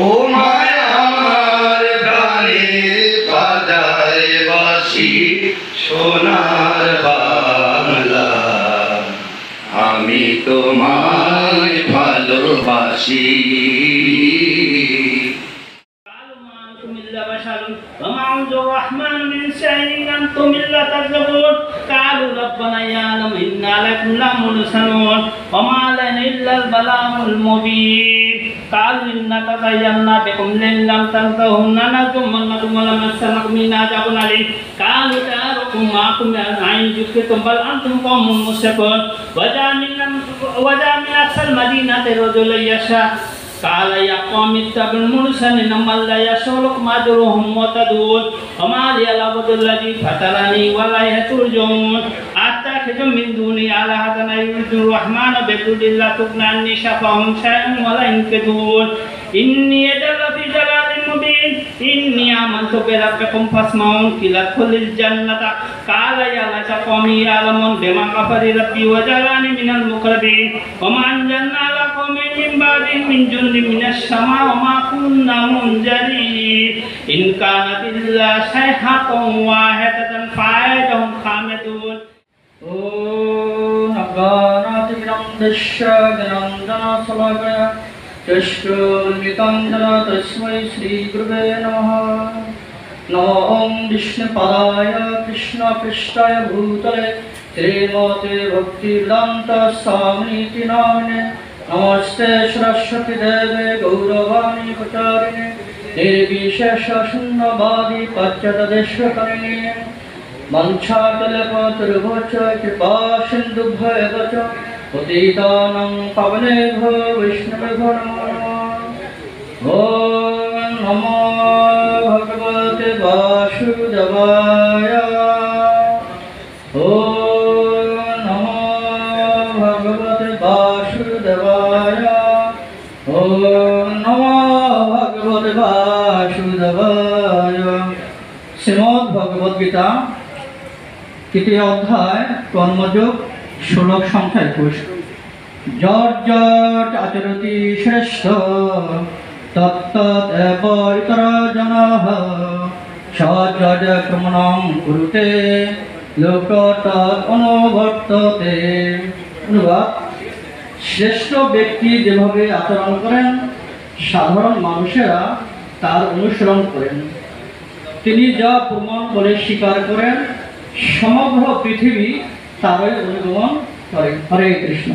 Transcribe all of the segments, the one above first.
ও মায়া আমার প্রাণের বাজায় বাসি সোনার বাংলা, আমি তোমায় ভালোবাসি। وما أنزل الرحمن من شيء أنتم إلا تكذبون قالوا ربنا يعلم إنا لكم لمرسلون وما علينا إلا البلاغ المبين قالوا إنا تطيرنا بكم لئن لم تنتهوا لنرجمنكم ولنمسنكم منا عذاب أليم قالوا طائركم معكم أئن ذكرتم بل أنتم قوم مسرفون وجاء من أقصى المدينة رجل يسعى قال يا قوم اتبعوا المرسلين من لا يسألكم أجرهم مهتدون وما لي العبد الذي فطرني وإليه ترجعون أتخذ من دوني آلهة يريد الرحمن بضر لا تغن عني شفاعتهم شيئا ولا ينقذون إني أضل في ضلال مبين إني آمنت بربكم فاسمعون قيل ادخلوا الجنة قال يا ليت قومي يعلمون بما غفر ربي وجعلني من المقربين وما أنزلنا على قومه من بعده من جند من السماء وما كنا منزلين إن كانت إلا صيحة واحدة فإذا هم خامدون. तस्मै श्री गुरुवे नमः। नमो ओं विष्णुपदाय कृष्णपृष्ठाय भूतले श्रीमते भक्तिवेदान्त स्वामिनिति नामिने। नमस्ते सरस्वती देवे गौरवाणी प्रचारिणे निर्विशेष शून्यवादी पाश्चात्यदेशकरिणे वंशाकल्पतरुभ्यश्च कृपा सिन्धुभ्येव च पतितानां पावनेभ्यो वैष्णवेभ्यो नमो नमः। ॐ नमो भगवते वासुदेवाय। ॐ नमो भगवते वासुदेवाय। ॐ नमो भगवते वासुदेवाय। श्रीमद्भगवद्गीता तृतीय अध्याय कर्मयोग श्लोक संख्या 21। जर्जट आचरति श्रेष्ठ तत्तदेव इतरजनः सजड क्रमणं कुरुते लोकतत् अनुवर्तते। অনুবাদ, শ্রেষ্ঠ ব্যক্তি যেভাবে আচরণ করেন সাধারণ মানুষেরা তার অনুসরণ করেন। তিনি যা প্রমাণ করে স্বীকার করেন সমগ্র পৃথিবী তারই অনুগমন করে। হরে Krishna.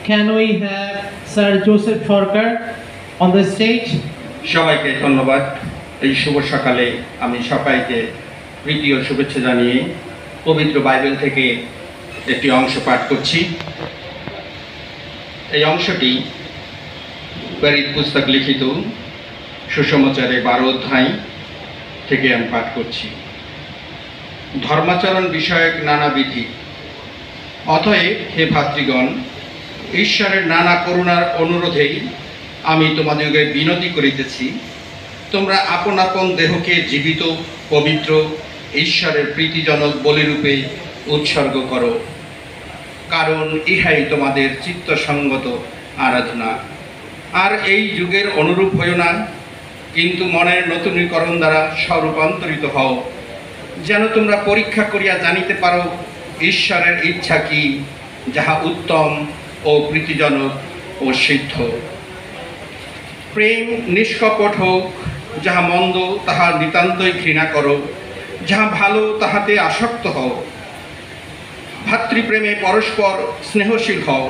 Can we have Sir Joseph Sarkar on the stage? সবাইকে ধন্যবাদ। এই শুভ সকালে আমি সবাইকে প্রীতি ও শুভেচ্ছা জানিয়ে পবিত্র বাইবেল থেকে একটি অংশ পাঠ করছি। এই অংশটি প্রেরিত পুস্তক লিখিত সুসমাচারে 12 অধ্যায় থেকে আমি পাঠ করছি। ধর্মাচরণ বিষয়ক নানা বিধি। অতএব হে ভাতৃগণ, ঈশ্বরের নানা করুণার অনুরোধেই আমি তোমাদিগকে বিনতি করিতেছি, তোমরা আপন আপন দেহকে জীবিত, পবিত্র, ঈশ্বরের প্রীতিজনক বলিরূপে উৎসর্গ করো, কারণ ইহাই তোমাদের চিত্তসঙ্গত আরাধনা। আর এই যুগের অনুরূপ হইও না, কিন্তু মনের নতুনীকরণ দ্বারা স্বরূপান্তরিত হও, যেন তোমরা পরীক্ষা করিয়া জানিতে পারো ঈশ্বরের ইচ্ছা কি, যাহা উত্তম ও প্রীতিজনক ও সিদ্ধ। প্রেম নিষ্কপট হোক, যাহা মন্দ তাহা নিতান্তই ঘৃণা করো, যাহা ভালো তাহাতে আসক্ত হও। ভাতৃপ্রেমে পরস্পর স্নেহশীল হও,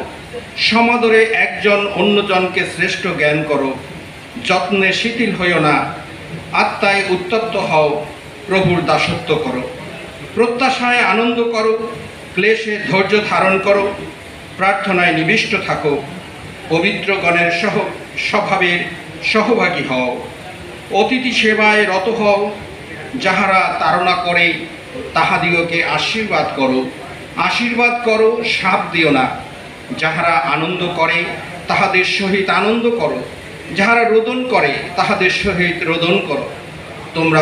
সমাদরে একজন অন্যজনকে শ্রেষ্ঠ জ্ঞান করো, যত্নে শিথিল হইও না, আত্মায় উত্তপ্ত হও, প্রভুর দাসত্ব করো। প্রত্যাশায় আনন্দ করো, ক্লেশে ধৈর্য ধারণ করো, প্রার্থনায় নিবিষ্ট থাকো, পবিত্রগণের স্বভাবের সহভাগী হও, অতিথি সেবায় রত হও, যাহারা তাড়না করে তাহাদিগকে আশীর্বাদ করো। আশীর্বাদ করো, শাপ দিও না। যাহারা আনন্দ করে তাহাদের সহিত আনন্দ করো, যাহারা রোদন করে তাহাদের সহিত রোদন করো। তোমরা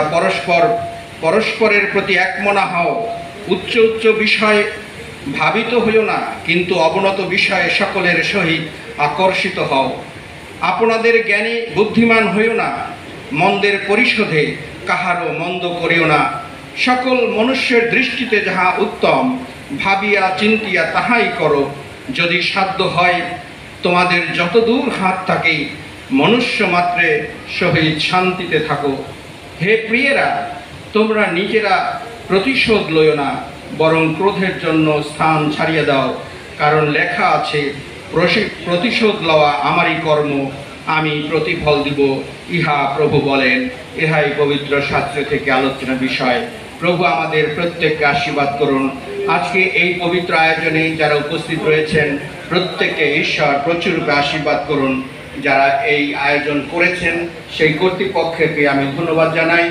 পরস্পরের প্রতি একমনা হও, উচ্চ উচ্চ বিষয় ভাবিত হইও না, কিন্তু অবনত বিষয়ে সকলের সহিত আকর্ষিত হও। আপনাদের জ্ঞানী বুদ্ধিমান হইও না, মন্দের পরিশোধে কাহারও মন্দ করিও না। সকল মনুষ্যের দৃষ্টিতে যাহা উত্তম ভাবিয়া চিন্তিয়া তাহাই করো। যদি সাধ্য হয় তোমাদের যতদূর হাত থাকে মনুষ্য মাত্রে সহিত শান্তিতে থাকো। হে প্রিয়েরা, তোমরা নিজেরা প্রতিশোধ লইও না, বরং ক্রোধের জন্য স্থান ছাড়িয়ে দাও, কারণ লেখা আছে, প্রতিশোধ লওয়া আমারই কর্ম, আমি প্রতিফল দিব, ইহা প্রভু বলেন। ইহাই পবিত্র শাস্ত্র থেকে আলোচনা বিষয়। প্রভু আমাদের প্রত্যেককে আশীর্বাদ করুন। আজকে এই পবিত্র আয়োজনে যারা উপস্থিত রয়েছেন প্রত্যেককে ঈশ্বর প্রচুররূপে আশীর্বাদ করুন। যারা এই আয়োজন করেছেন সেই কর্তৃপক্ষকে আমি ধন্যবাদ জানাই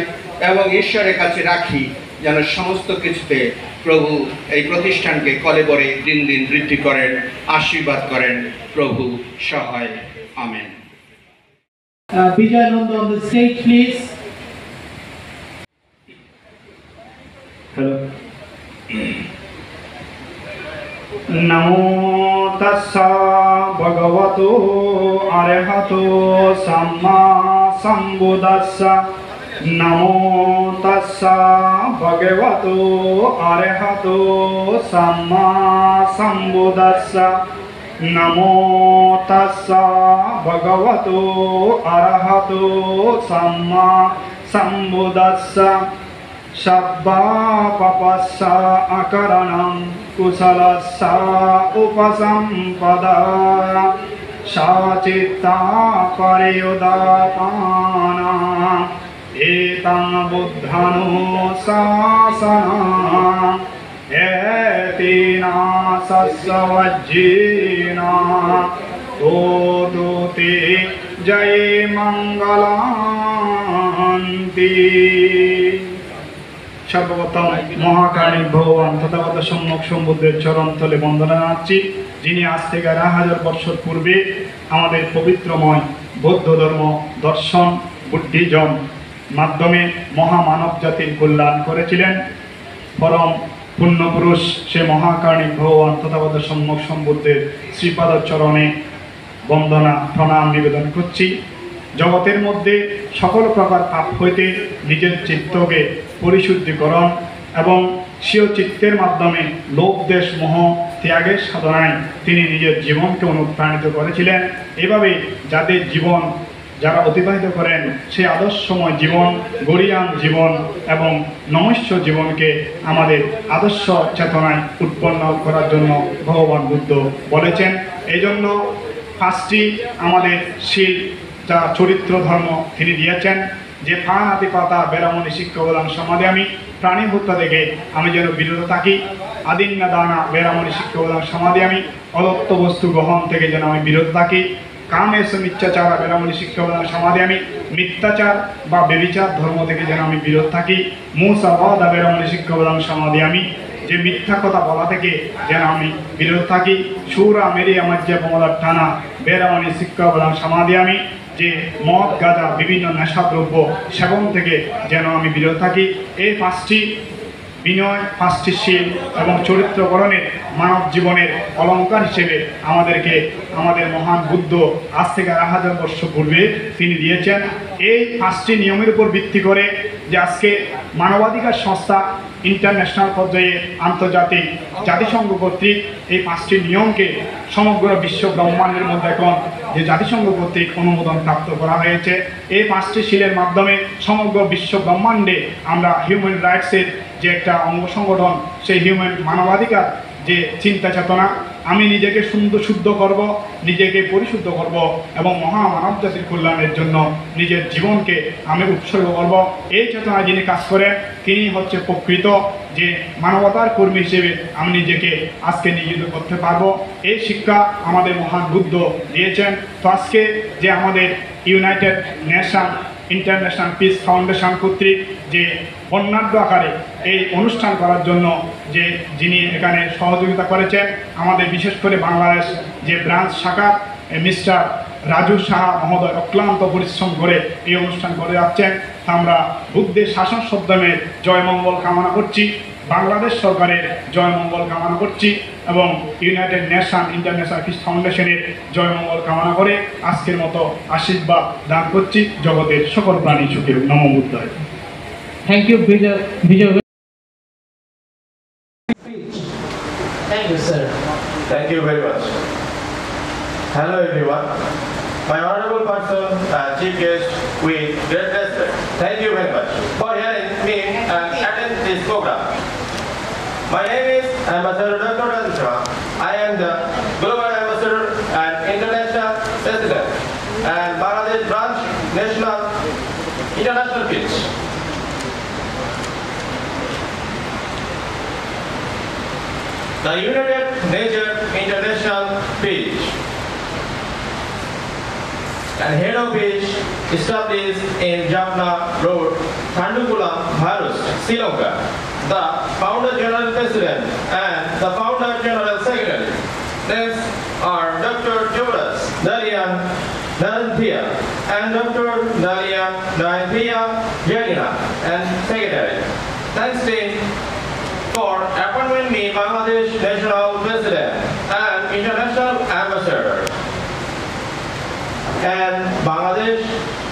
এবং ঈশ্বরের কাছে রাখি যেন সমস্ত কিছুতে প্রভু এই প্রতিষ্ঠানকে কলেবরে দিন দিন বৃদ্ধি করেন, আশীর্বাদ করেন। প্রভু সহায়। Amen. Bijay Nanda on the stage, please. Hello. Namo tassa bhagavato arahato samma sambuddhassa. Namo tassa bhagavato arahato samma sambuddhassa. Namo tassa bhagavato arahato samma sambuddhassa. Sabba papassa akaranam kusalassa upasampada sacitta pariyodapana etam buddhanu sasana etina sassavajjina totuti jai mangalanti। সর্বপ্রথম মহাকারণিক ভগবান তথাগত সম্যক সম্বুদ্ধের চরণতলে বন্দনা জানাচ্ছি, যিনি আজ থেকে 1000 বৎসর পূর্বে আমাদের পবিত্রময় বৌদ্ধ ধর্ম দর্শন বুদ্ধিজম মাধ্যমে মহামানব জাতির কল্যাণ করেছিলেন। পরম পুণ্যপুরুষ সে মহাকারণিক ভগবান তথাগত সম্যক সম্বুদ্ধের শ্রীপাদ চরণে বন্দনা প্রণাম নিবেদন করছি। জগতের মধ্যে সকল প্রকার পাপ হইতে নিজের চিত্তকে পরিশুদ্ধিকরণ এবং স্বীয় চিত্তের মাধ্যমে লোভ দেশ মোহ ত্যাগের সাধনায় তিনি নিজের জীবনকে অনুপ্রাণিত করেছিলেন। এভাবে যাদের জীবন যারা অতিবাহিত করেন সেই আদর্শময় জীবন, গরিয়ান জীবন এবং নমস্য জীবনকে আমাদের আদর্শ চেতনায় উৎপন্ন করার জন্য ভগবান বুদ্ধ বলেছেন। এই জন্য 5টি আমাদের শীল যা চরিত্র ধর্ম তিনি দিয়েছেন, যে ফান হাতি পাতা বেরামণি শিক্ষা বলাম সমাধি আমি, প্রাণী হত্যা থেকে আমি যেন বিরত থাকি, আদিন্না দানা বেরামণি শিক্ষা বলাম সমাধি আমি, অদত্ত বস্তু গ্রহণ থেকে যেন আমি বিরত থাকি, কামেশ মিথ্যাচার বেরামণি শিক্ষা বলাম সমাধি আমি, মিথ্যাচার বা বেবিচার ধর্ম থেকে যেন আমি বিরত থাকি, মুসাবাদা বেরামণি শিক্ষা বলাম সমাধি আমি, যে মিথ্যা কথা বলা থেকে যেন আমি বিরত থাকি, সুরা মেরি আমার যে মমলার টানা বেরামণি শিক্ষা বলাম সমাধি আমি, যে মদ গাঁজা বিভিন্ন নেশাদ্রব্য সেবন থেকে যেন আমি বিরত থাকি। এই 5টি বিনয়, 5টি শীল এবং চরিত্র গঠনের মানব জীবনের অলঙ্কার হিসেবে আমাদেরকে আমাদের মহান বুদ্ধ আজ থেকে 1000 বর্ষ পূর্বে তিনি দিয়েছেন। এই 5টি নিয়মের উপর ভিত্তি করে যে আজকে মানবাধিকার সংস্থা ইন্টারন্যাশনাল পর্যায়ে আন্তর্জাতিক জাতিসংঘ কর্তৃক এই 5টি নিয়মকে সমগ্র বিশ্ব ব্রহ্মাণ্ডের মধ্যে এখন যে জাতিসংঘ কর্তৃক অনুমোদন প্রাপ্ত করা হয়েছে। এই 5টি শীলের মাধ্যমে সমগ্র বিশ্ব ব্রহ্মাণ্ডে আমরা হিউম্যান রাইটসের যে একটা অঙ্গ সংগঠন, সেই হিউম্যান মানবাধিকার যে চিন্তা চেতনা, আমি নিজেকে শুদ্ধ করব, নিজেকে পরিশুদ্ধ করব এবং মহামানব জাতির কল্যাণের জন্য নিজের জীবনকে আমি উৎসর্গ করব, এই চেতনা যিনি কাজ করেন তিনি হচ্ছে প্রকৃত যে মানবতার কর্মী হিসেবে আমি নিজেকে আজকে নিয়োজিত করতে পারবো। এই শিক্ষা আমাদের মহান বুদ্ধ দিয়েছেন। তো আজকে যে আমাদের United nation international piece foundation কর্তৃক যে বর্ণাঢ্য আকারে এই অনুষ্ঠান করার জন্য যে যিনি এখানে সহযোগিতা করেছেন, আমাদের বিশেষ করে বাংলাদেশ যে ব্রাঞ্চ শাখা মিস্টার রাজু সাহা মহোদয় অক্লান্ত পরিশ্রম করে এই অনুষ্ঠান করে যাচ্ছেন। আমরা বুদ্ধের শাসন শব্দমের জয়মঙ্গল কামনা করছি। বাংলাদেশ সরকারের জয়মঙ্গল কামনা করছি এবং ইউনাইটেড নেশন ইন্টারন্যাশনাল পিস ফাউন্ডেশনের জয়মঙ্গল কামনা করে আজকের মতো আশীর্বাদ দান করছি জগতের সকল প্রাণী সুখে নমো বুদ্ধায়। Thank you, Vijay. Thank you, sir. Thank you very much. Hello everyone. My honorable person, chief guest, with great respect, thank you very much for hearing me and attend this program. My name is Ambassador Dr. Rajan Sharma. I am the Global Ambassador and International President and Bangladesh Branch National International Pitch. The United Nations International Pitch and head office established in Jaffna Road, Thandukulam, Maharashtra, Sri Lanka. The founder general president and the founder general secretary. Next are Dr. Jonas Dalian Naranthia and Dr. Dalian Naranthia Janina and secretary. Thanks team for appointment me Bangladesh National President and International Ambassador and Bangladesh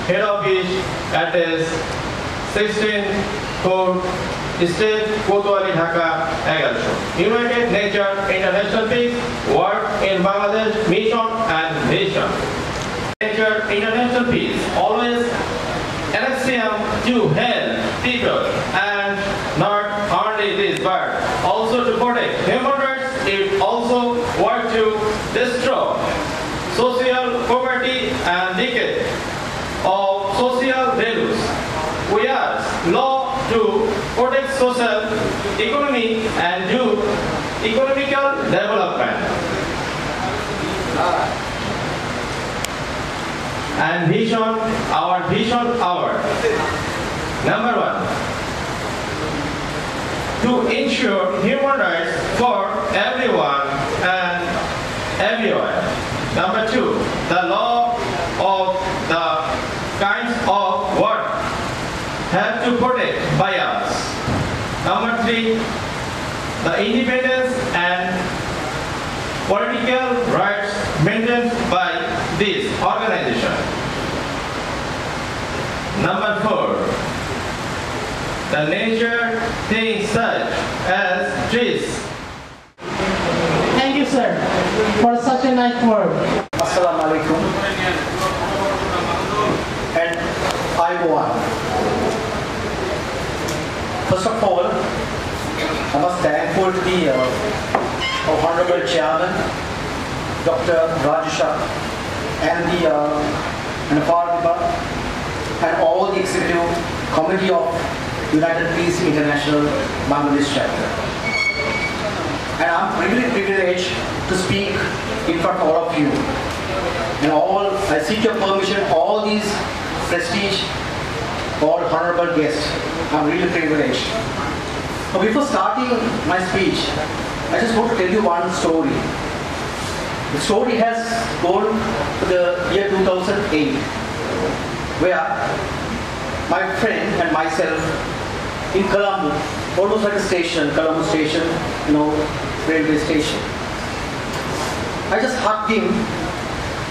Head Office address 16 Court State Kotwali Dhaka 1100. United Nations International Peace work in Bangladesh mission and vision. Nature International Peace always axiom to help people and not only this but also to protect human rights. It also work to destroy social poverty and decay of social values. We ask law to protect social economy and do economical development. And vision, our number one, to ensure human rights for everyone and everywhere. Number two, the law of the kinds of work have to protect by us. Number three, the independence and political rights maintained by this organization. Number four, the nature things such as trees. Thank you, sir, for such a nice word. Assalamu alaikum and Aiboan. First of all, I must thankful to the Honorable Chairman, Dr. Rajasha, and the Fardiba, and all the executive committee of United Peace International Bangladesh chapter. And I'm really privileged to speak in front of all of you. And I seek your permission, all these prestige, all honorable guests. I'm really privileged. But before starting my speech, I just want to tell you one story. The story has gone to the year 2008, where my friend and myself in Colombo, almost like a station, Colombo station, railway station. I just hugged him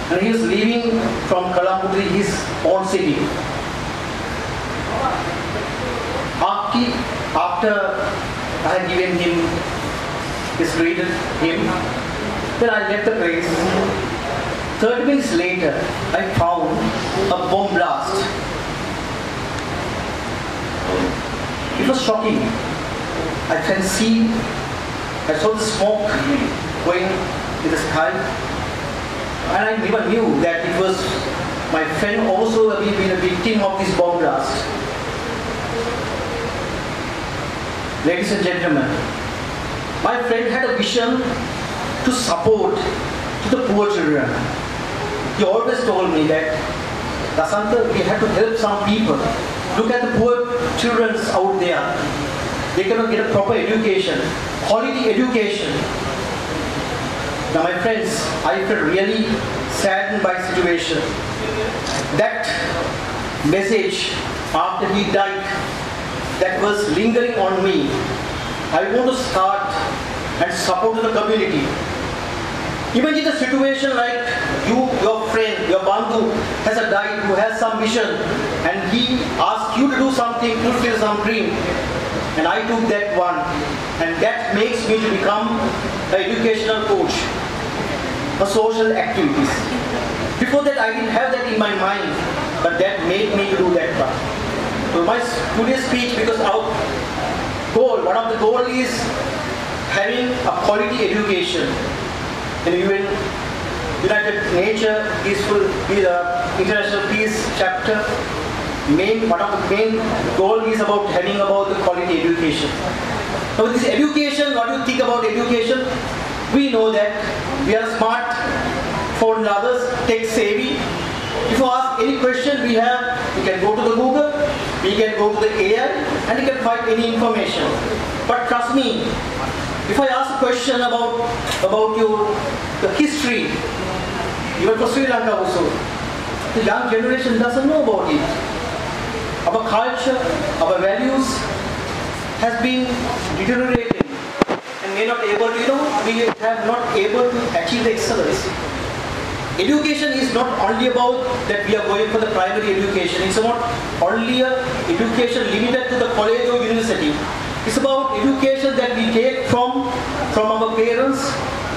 and he was leaving from Colombo to his own city. After I had given him, greeted him, then I left the place. 30 minutes later, I found a bomb blast. It was shocking. I saw the smoke going in the sky, and I never knew that it was my friend also been a victim of this bomb blast. Ladies and gentlemen, my friend had a vision to support to the poor children. He always told me that, Dasanta, we have to help some people. Look at the poor children out there. They cannot get a proper education, quality education. Now my friends, I felt really saddened by the situation. That message after he died, that was lingering on me. I want to start and support the community. Imagine a situation like you, your friend, your bandhu has a guy who has some mission and he asks you to do something, fulfill some dream. And I took that one, and that makes me to become an educational coach for social activities. Before that I didn't have that in my mind, but that made me to do that one. So my today's speech, because our goal, one of the goal is having a quality education. In United Nature Peaceful International Peace chapter, one of the main goal is about having about the quality education. Now this education, what do you think about education? We know that we are smart, phone lovers, tech savvy. If you ask any question we can go to the Google, we can go to the AI, and you can find any information. But trust me, if I ask a question about the history, even for Sri Lanka also, the young generation doesn't know about it. Our culture, our values has been deteriorating and we are not able to, we have not able to achieve the excellence. Education is not only about that we are going for the primary education. It's not only a education limited to the college or university. It's about education that we take from our parents,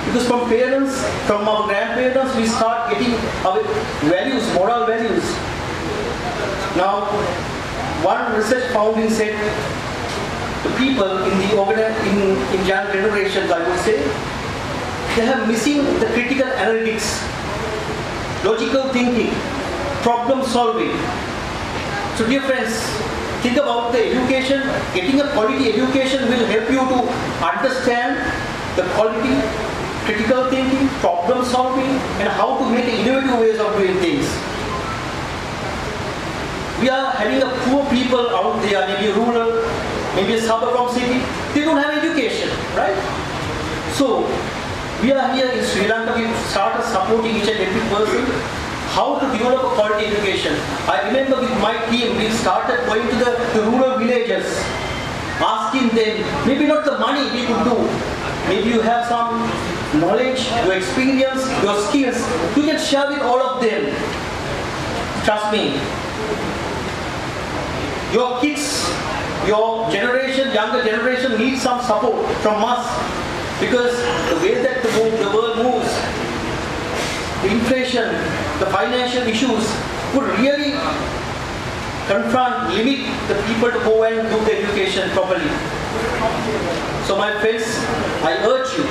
because from parents, from our grandparents, we start getting our values, moral values. Now, one research finding said the people in young generations, I would say, they have missing the critical analytics, logical thinking, problem solving. So dear friends, think about the education. Getting a quality education will help you to understand the quality, critical thinking, problem solving, and how to make innovative ways of doing things. We are having a poor people out there, maybe rural, maybe a suburb from city. They don't have education, right? So we are here in Sri Lanka. We started supporting each and every person how to develop a quality education. I remember with my team, we started going to the rural villages, asking them, maybe not the money we could do, maybe you have some knowledge, your experience, your skills, you can share with all of them. Trust me, your kids, your generation, younger generation needs some support from us, because the way that the world moves, the inflation, the financial issues would really limit the people to go and do the education properly. So my friends, I urge you,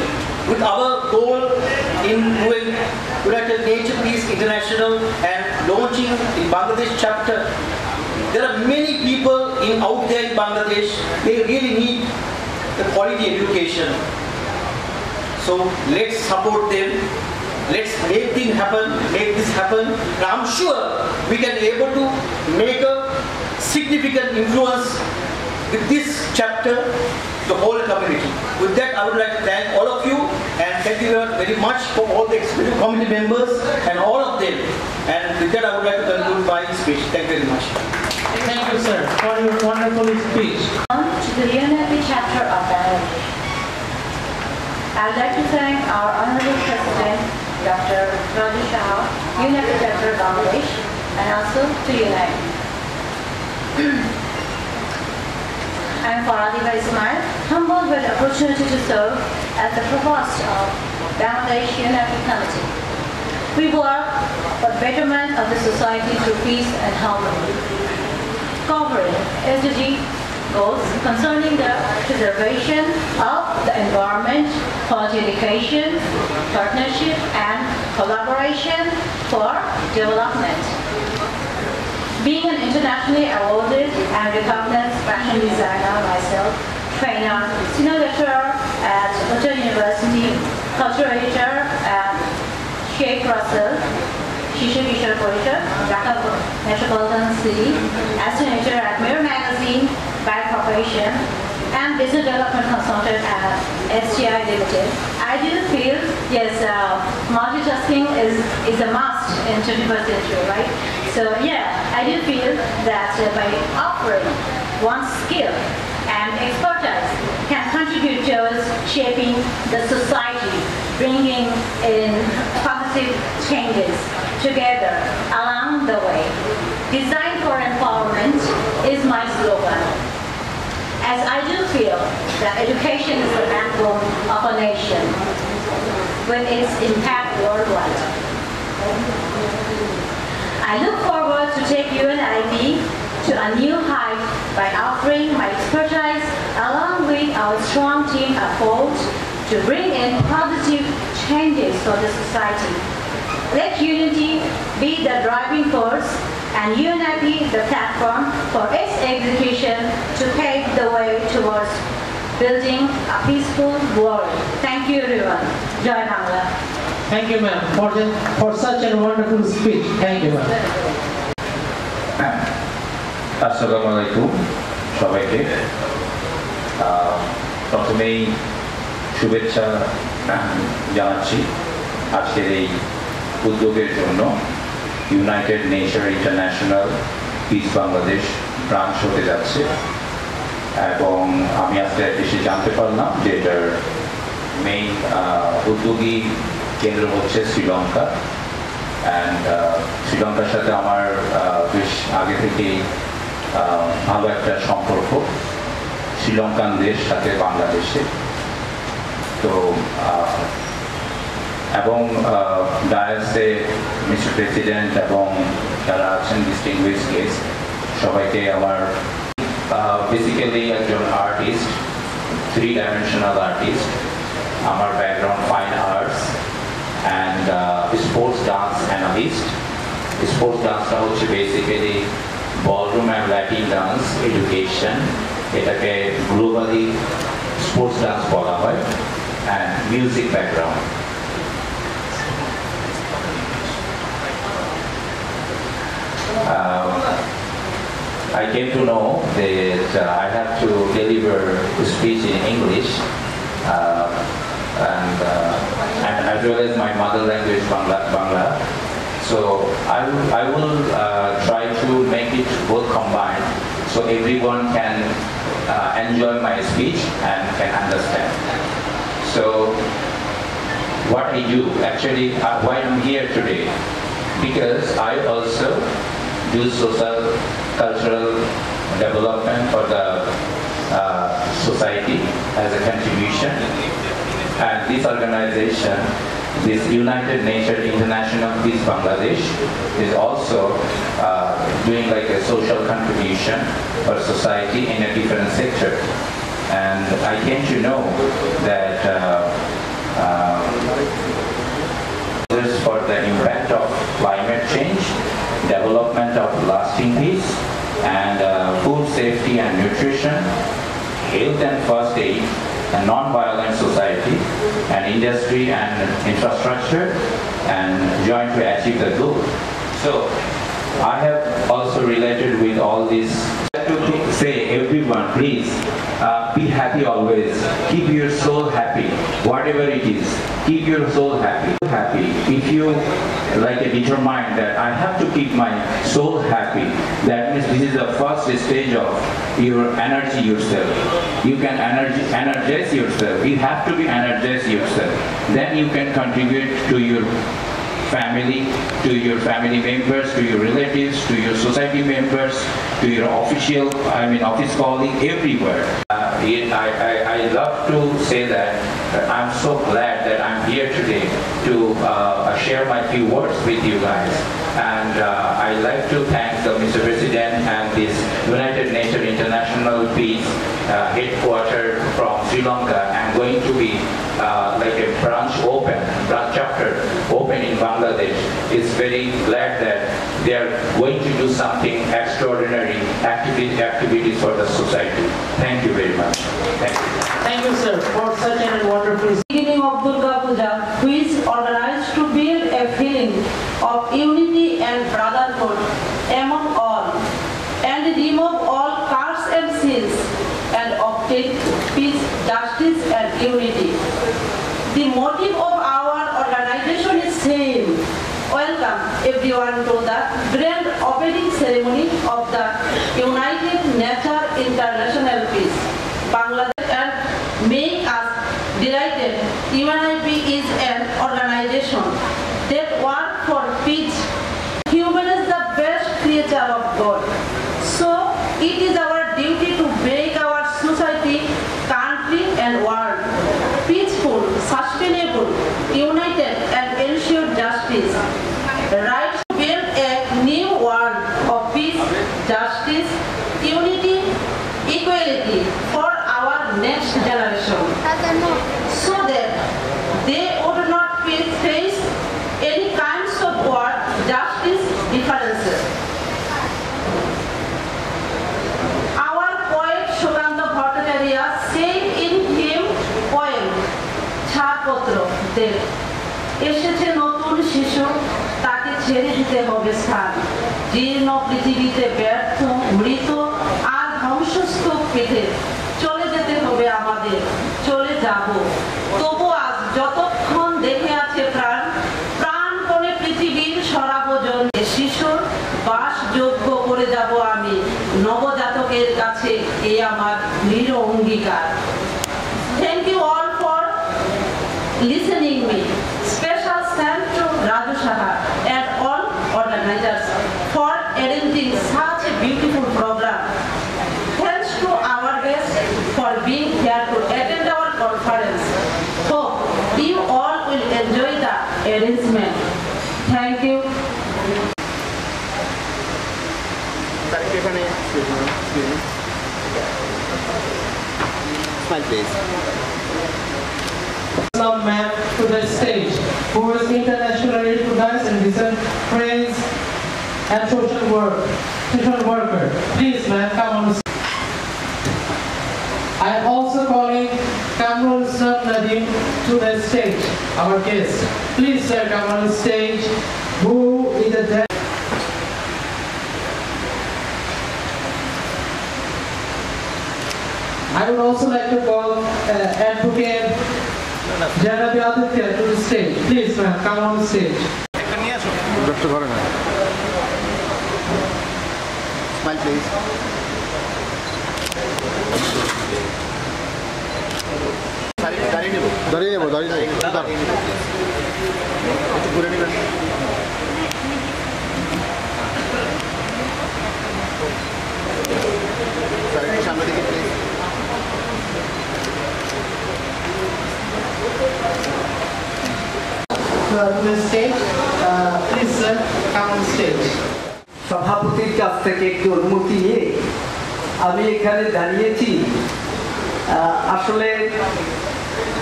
with our goal in doing United Nature Peace International and launching in Bangladesh chapter, there are many people out there in Bangladesh, they really need the quality education. So let's support them. Let's make things happen, make this happen. And I'm sure we can be able to make a significant influence with this chapter, the whole community. With that, I would like to thank all of you and thank you very much for all the executive committee members and all of them. And with that, I would like to conclude my speech. Thank you very much. Thank you, sir, for your wonderful speech. On to the UNFP chapter of Bangladesh. I would like to thank our Honorable President, Dr. Raju Shah, UNFP chapter of Bangladesh, and also to UNITE. I am Faradiba Ismail, humbled by the opportunity to serve as the provost of Bangladesh UNFP Committee. We work for the betterment of the society through peace and harmony, covering SDG goals concerning the preservation of the environment, quality education, partnership and collaboration for development. Being an internationally awarded and recognized fashion designer myself, trainer, senior lecturer at Uttar University, cultural editor at Sheikh Russell, Shishu Kishore Parishad, Dhaka Metropolitan City, assistant editor at Mirror Magazine, by Corporation, and business development consultant at STI Limited. I do feel, yes, multitasking is a must in 21st century, right? So yeah, I do feel that by offering one skill and and expertise can contribute towards shaping the society, bringing in positive changes together along the way. Design for empowerment is my slogan, as I do feel that education is the backbone of a nation with its impact worldwide. I look forward to take UNIP to a new height by offering my expertise along with our strong team effort to bring in positive changes for the society. Let unity be the driving force and UNIP the platform for its execution to pave the way towards building a peaceful world. Thank you everyone. Joy Bangla. Thank you, ma'am, for such a wonderful speech. Thank you, ma'am. আসসালামু আলাইকুম সবাইকে প্রথমেই শুভেচ্ছা জানাচ্ছি আজকের এই উদ্যোগের জন্য United nature international piece Bangladesh branch হতে যাচ্ছে এবং আমি আজকে এসে জানতে পারলাম যে এটার মেইন উদ্যোগী কেন্দ্র হচ্ছে শ্রীলঙ্কা অ্যান্ড শ্রীলঙ্কার সাথে আমার বেশ আগে থেকেই ভালো একটা সম্পর্ক শ্রীলঙ্কান দেশ সাথে বাংলাদেশে তো এবং ডায়াসে মিস্টার প্রেসিডেন্ট এবং যারা আছেন ডিস্টিংগুইশড গেস্ট সবাইকে আমার বেসিক্যালি একজন আর্টিস্ট 3-dimensional আর্টিস্ট আমার background fine arts and sports dance analyst sports ডান্সটা হচ্ছে basically ballroom and Latin dance education এটাকে গ্লোবালি স্পোর্টস ডান্স বলা হয় and music background I came to know that I have to deliver a speech in English and as well as my mother language Bangla. So I will try to make it both combined so everyone can enjoy my speech and can understand. So what I do, actually why I'm here today, because I also do social cultural development for the society as a contribution, and this organization, this United Nature International Peace Bangladesh, is also doing like a social contribution for society in a different sector. And I came to know that for the impact of climate change, development of lasting peace, and food safety and nutrition, health and first aid, a non-violent society, and industry and infrastructure, and join to achieve the goal. So I have also related with all this to say everyone please be happy always, keep your soul happy, whatever it is, keep your soul happy. If you like determine that I have to keep my soul happy, that means this is the first stage of your energy yourself. You can energize yourself. You have to be energized yourself. Then you can contribute to your family, to your family members, to your relatives, to your society members, to your office colleague, everywhere. I love to say that I'm so glad that I'm here today to share my few words with you guys. And I'd like to thank the Mr. President and this United Nature International Peace headquarters from Sri Lanka. I'm going to be like a branch chapter open in Bangladesh. Is very glad that they are going to do something extraordinary activities for the society. Thank you very much. Thank you. Thank you, sir, for such a wonderful Beginning of Durga Puja, which is organized to build a feeling of unity and brotherhood among all, and remove all casts and sins, and obtain peace, justice, and unity. The motive of our organization is same. Welcome everyone to the grand opening ceremony of the United Nature International Peace. next generation, so that they would not face any kinds of war, justice, differences. Our poet Shukanta Bhattacharya said in him poem Chhatpatra that এসেছে নতুন শিশু, তাকে ছেড়ে দিতে হবে স্থান, জীর্ণ পৃথিবীতে ব্যর্থ, মৃত আর ধ্বংসস্তূপ পেতে চলে যেতে হবে আমাদের, চলে যাব। তবু আজ যতক্ষণ দেখে আছে প্রাণ, প্রাণপণে পৃথিবীর সরাবজন শিশুর বাসযোগ্য করে যাব আমি নবজাতকের কাছে, এই আমার দৃঢ় অঙ্গীকার। Thank you all for listening me. Special thanks to Raju Saha and all organizers for arranging such a beautiful program. Thanks to our guests for being here to attend our conference. Hope you all will enjoy the arrangement. Thank you. Smile please. Some man to the stage who is internationally recognized and recent praise and social worker. Please, man, come on. I am also calling Kamrul Islam Nadim to the stage, our guest. Please, sir, come on the stage. Who is the I would also like to call Advocate Janabi Aditya to the stage. Please, ma'am, come on the stage. Smile please. দাঁড়িয়ে নেবো একটু ঘুরে নেবেন। Sir একটু সামনে দিকে please. To the stage, please, sir, come on stage. সভাপতির কাছ থেকে একটু অনুমতি নিয়ে আমি এখানে দাঁড়িয়েছি। আসলে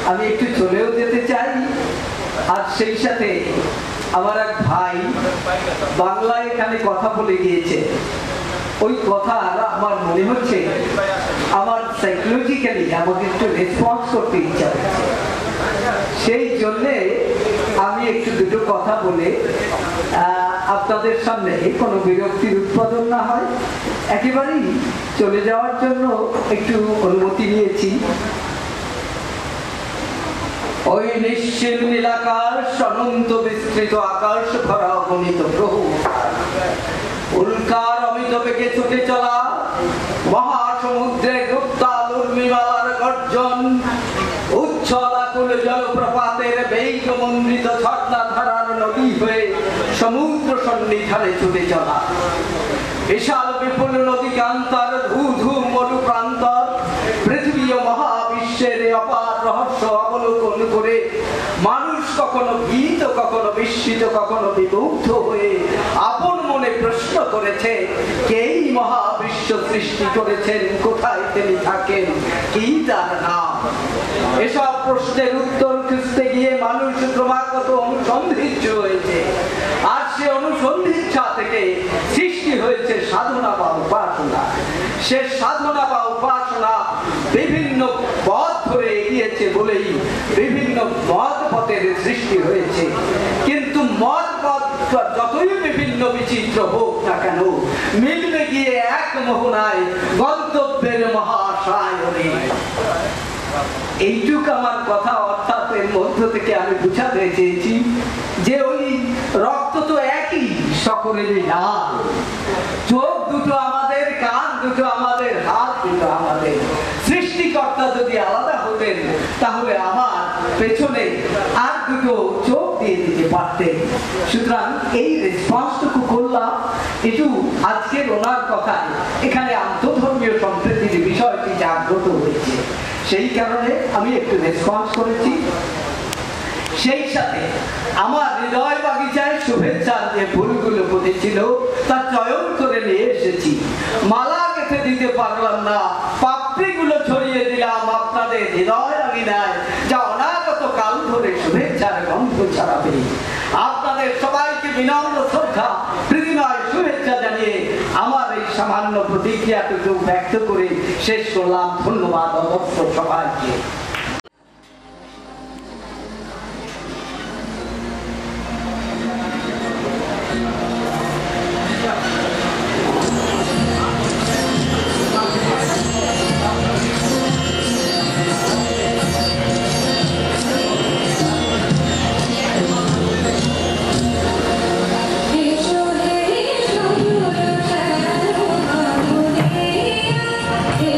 আমি একটু চলেও যেতে চাই, আর সেই সাথে আমার এক ভাই বাংলায় এখানে কথা বলে গিয়েছে। ওই কথা আমার মনে হচ্ছে আমার সাইকোলজিক্যালি আমাকে একটু রেসপন্স করতে ইচ্ছা হচ্ছে, সেই জন্যে আমি একটু দুটো কথা বলে আপনাদের সামনে কোনো বিরক্তির উৎপাদন না হয় একেবারেই চলে যাওয়ার জন্য একটু অনুমতি নিয়েছি। ওই নিশ্চিত নীলাকাশ, অনন্ত বিস্তৃত আকাশ ভরা অগণিত গ্রহ, উল্কার অমিত বেগে ছুটে চলা মহাসমুদ্রে গুপ্তাল উর্মিমালার গর্জন, উচ্ছল আকুল জলপ্রপাতের বেগমন্ডিত ঝর্ণা ধারার নদী হয়ে সমুদ্র সন্নিধানে ছুটে চলা, বিশাল বিপুল নদী কান্তার ধূ ধূ মরু প্রান্তর, পৃথিবী ও মহাবিশ্বের অপার রহস্য অবলোকন করে মানুষ কখনো ভীত, কখনো বিস্মিত, কখনো বিমুগ্ধ হয়ে আপন মনে প্রশ্ন করেছে, কেই মহাবিশ্ব সৃষ্টি করেছেন, কোথায় তিনি থাকেন, কি তার নাম। এসব প্রশ্নের উত্তর খুঁজতে গিয়ে মানুষ ক্রমাগত অনুসন্ধিৎস হয়েছে, আর সে অনুসন্ধিৎসা থেকে সৃষ্টি হয়েছে সাধনা বা উপাসনা। সে সাধনা বা উপাসনা বিভিন্ন পথ ধরে এগিয়েছে বলেই বিভিন্ন মত পথের সৃষ্টি হয়েছে। কিন্তু মত পথ যতই বিভিন্ন বিচিত্র হোক না কেন, মিলবে গিয়ে এক মোহনায় গন্তব্যের মহাশায়নে। এইটুক আমার কথা, অর্থাৎ এর মধ্য থেকে আমি বুঝাতে চেয়েছি যে ওই রক্ত তো একই, সকলেরই লাল। চোখ দুটো আমাদের, কান দুটো আমাদের, হাত দুটো আমাদের। সৃষ্টিকর্তা যদি আলাদা হতেন তাহলে আমার পেছনে আর দুটো চোখ দিয়ে দিতে পারতেন। সুতরাং এই রেসপন্সটুকু করলাম একটু আজকের ওনার কথায় এখানে আন্তঃধর্মীয় সম্প্রীতির বিষয়টি জাগ্রত হয়েছে, সেই কারণে আমি একটু রেসপন্স করেছি। সেই সাথে আমার হৃদয় বাগিচায় শুভেচ্ছার যে ফুলগুলো ফুটেছিল তা চয়ন করে নিয়ে এসেছি। মালা গেঁথে দিতে পারলাম না, পাপড়িগুলো ছড়িয়ে দিলাম আপনাদের ছড়াবে। আপনাদের সবাইকে বিনম্র শ্রদ্ধা প্রীতিময় শুভেচ্ছা জানিয়ে আমার এই সামান্য প্রতিক্রিয়াটুকু ব্যক্ত করে শেষ করলাম। ধন্যবাদ অবশ্য সবাইকে। Hey,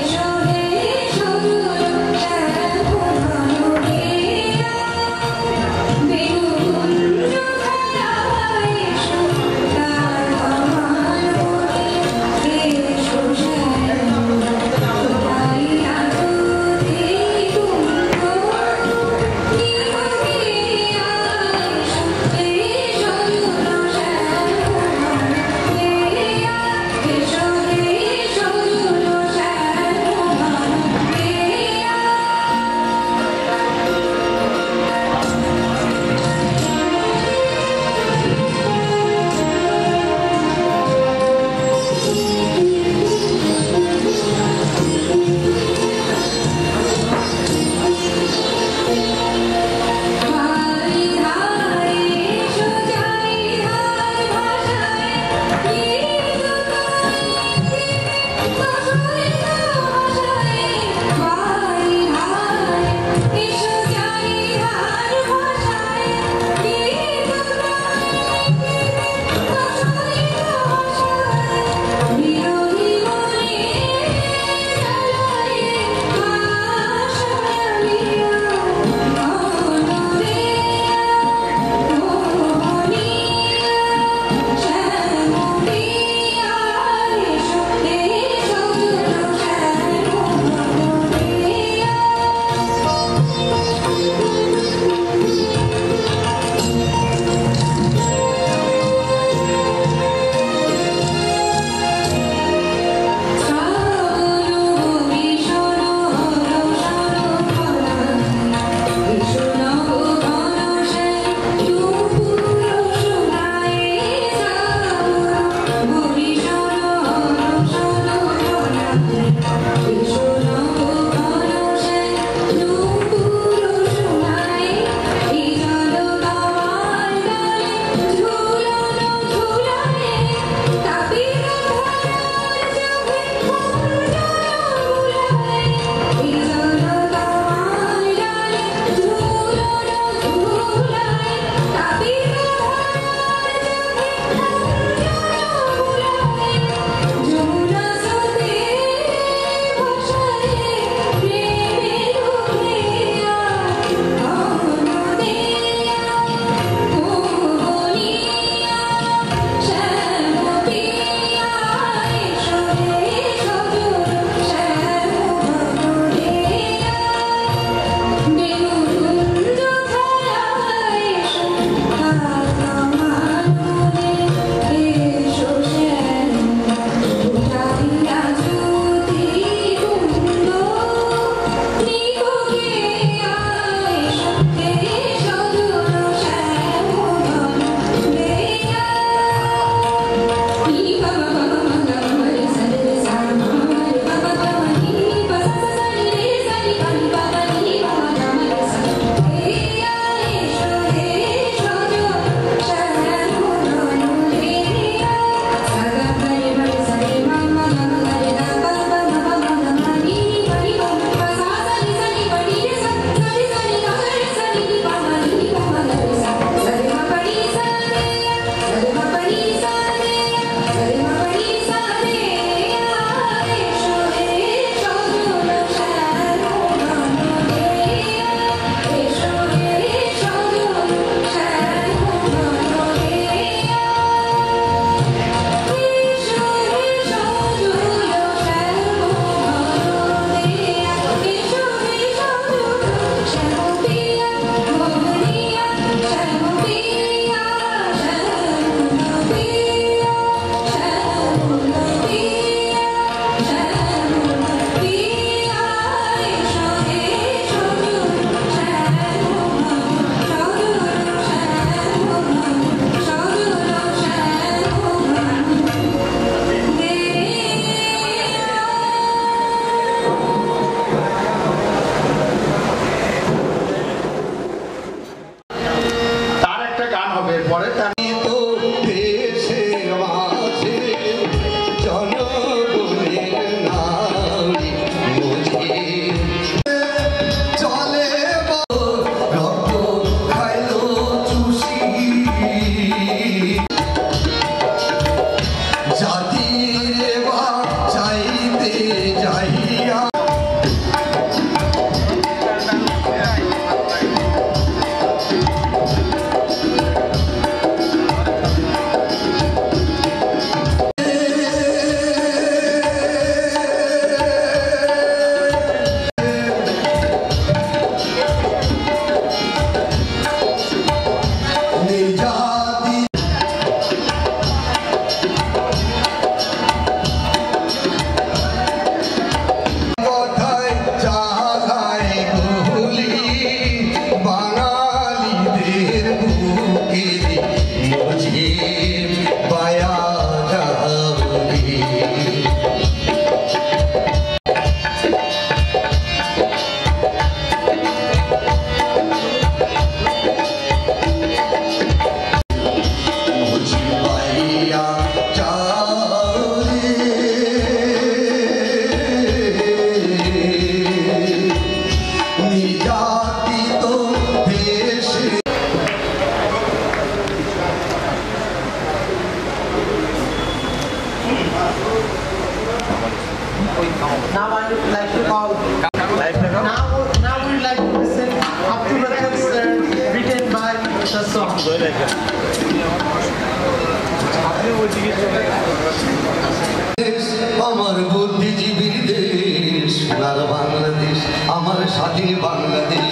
আমার বুদ্ধিজীবীর দেশ সোনার বাংলাদেশ, আমার স্বাধীন বাংলাদেশ,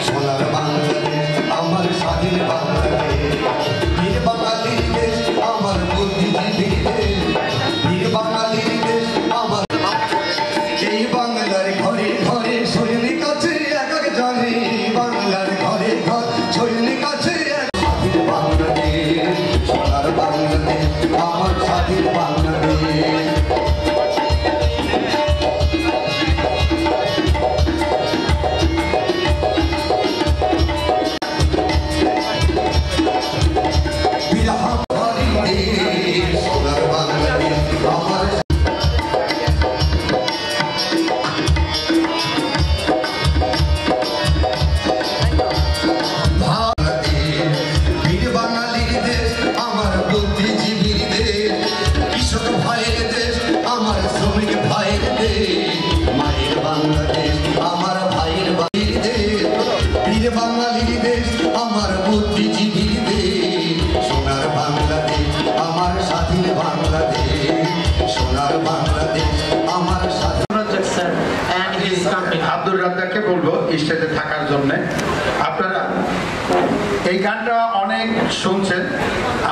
সোনার বাংলাদেশ, আমার স্বাধীন বাংলাদেশ, বীর বাঙালির দেশ, আমার বুদ্ধিজীবীর দেশ, বীর বাঙালির দেশ, আমার এই বাংলার ঘরে ঘরে সৈনিক আছে এক এক জনে, বাংলার ঘরে ঘর সৈনিক আছে স্বাধীন বাংলাদেশ, সোনার বাংলাদেশ, আমার স্বাধীন বাংলাদেশ। আব্দুর রাজ্জাককে বলবো স্টেজে থাকার জন্য। আপনারা এই গানটা অনেক শুনছেন,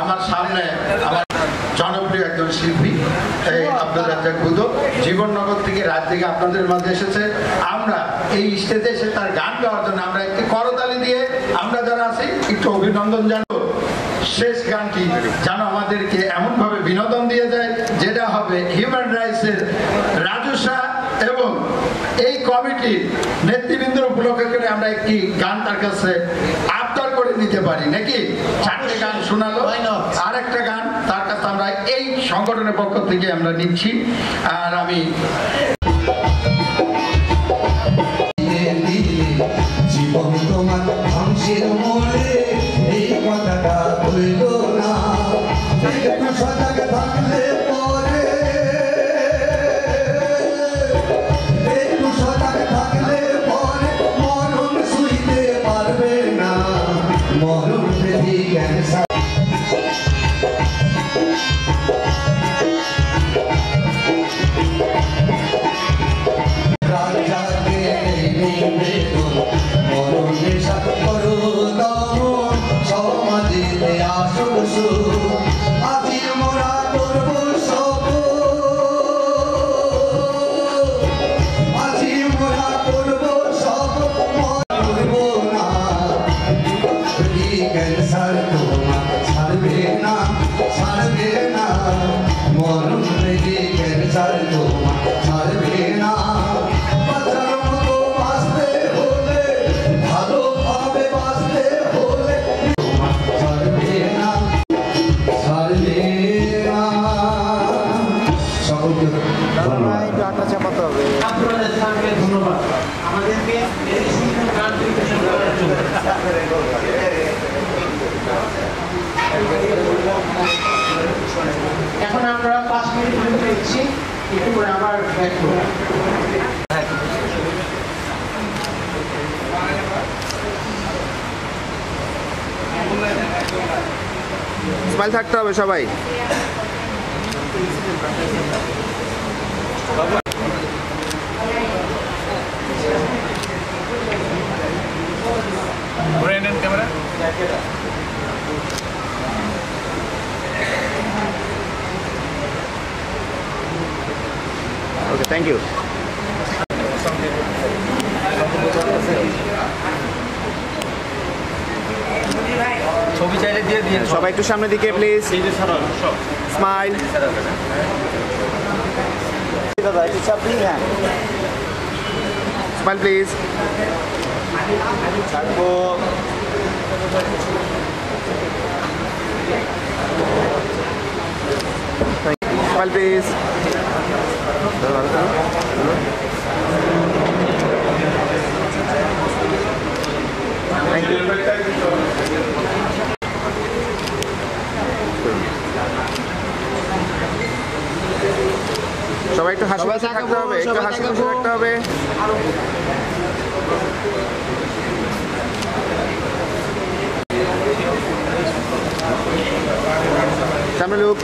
আমার সামনে আমার জনপ্রিয় একজন শিল্পী এই আব্দুর রাজ্জাক বুদো জীবননগর থেকে রাত থেকে আপনাদের মাঝে এসেছে। আমরা এই স্টেজে এসে তার গান গাওয়ার জন্য আমরা একটি করতালি দিয়ে আমরা যারা আছি একটু অভিনন্দন জানাবো। শেষ গানটি যেন আমাদেরকে এমনভাবে বিনোদন দিয়ে যায় যেটা হবে হিউম্যান রাইটসের রাজু শাহ এবং এই কমিটির নেতৃবৃন্দের উপলক্ষে করে আমরা একটি গান তার কাছে আবদার করে নিতে পারি নাকি? 4টে গান শোনালো, আর একটা গান তার কাছে আমরা এই সংগঠনের পক্ষ থেকে আমরা নিচ্ছি। আর আমি জীবন তোমার ধ্বংসের মূলে এই কথাটা হইল না, একটু সজাগ থাকলে পরে, একটু সজাগ থাকলে পরে মরণ শুইতে পারবে না, মরণ ব্যাধি ক্যান্সার। এখন আমরা 5 মিনিট বিরতি নিচ্ছি, একটু করে আবার ব্যাক করব। স্মাইল থাকতে হবে সবাই। Camera okay, thank you. ছবি চাইলে দিয়ে দিন। সবাই একটু সামনের দিকে প্লিজ। স্মাইল। দাদা একটু চাপ দিন। হ্যাঁ, স্মাইল প্লিজ। থাকবো। Smile please. Thank you. সবাই একটু হাসি খুশি থাকতে হবে, একটু হাসি খুশি থাকতে হবে। সামনে লুক,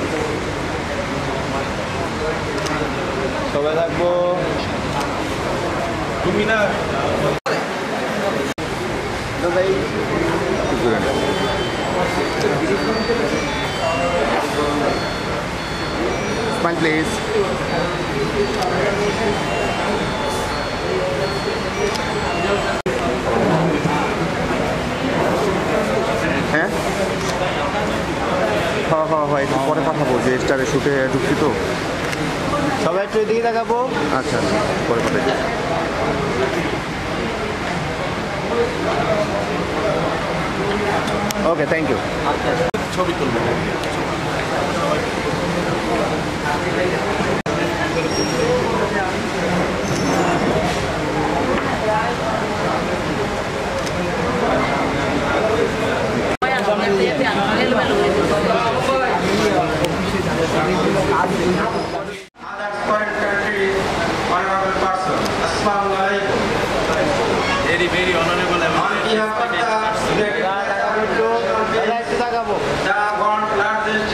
সবাই থাকবো। তুমি না ভাই স্মাইল প্লিজ। হ্যাঁ হয় একটু পরে পাঠাবো, যে স্টারে শুটে ঢুকছি তো। সবাই একটু এদিকে দেখাবো। আচ্ছা পরে পাঠাই। Okay thank you. ছবি তুলবো। Very honorable. On behalf of the world's largest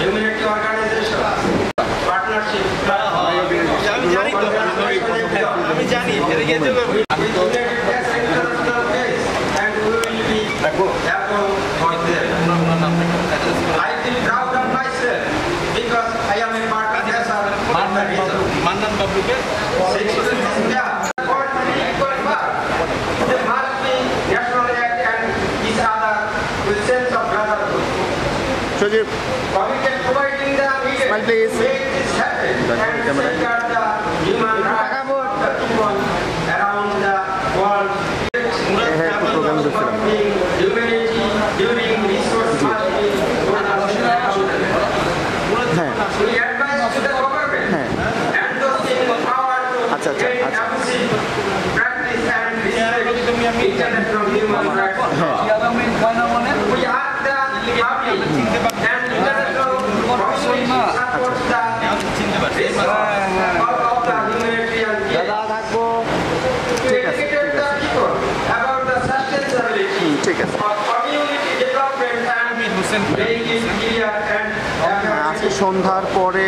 humanity organization, partnership. And we will be happy for them. I feel proud of myself because I am a part of this organization. Mandan Babu ke? Shojib, providing the smile please. make this happen and safeguard the human rights of the people around the world. Humanity during resource must be we advise to the government and those in power to end abusive practice and respect international human rights. We ask the public and international community supports the of the humanitarian care to educate the people about the sustainability of community development and make it clear and আজকে সন্ধ্যার পরে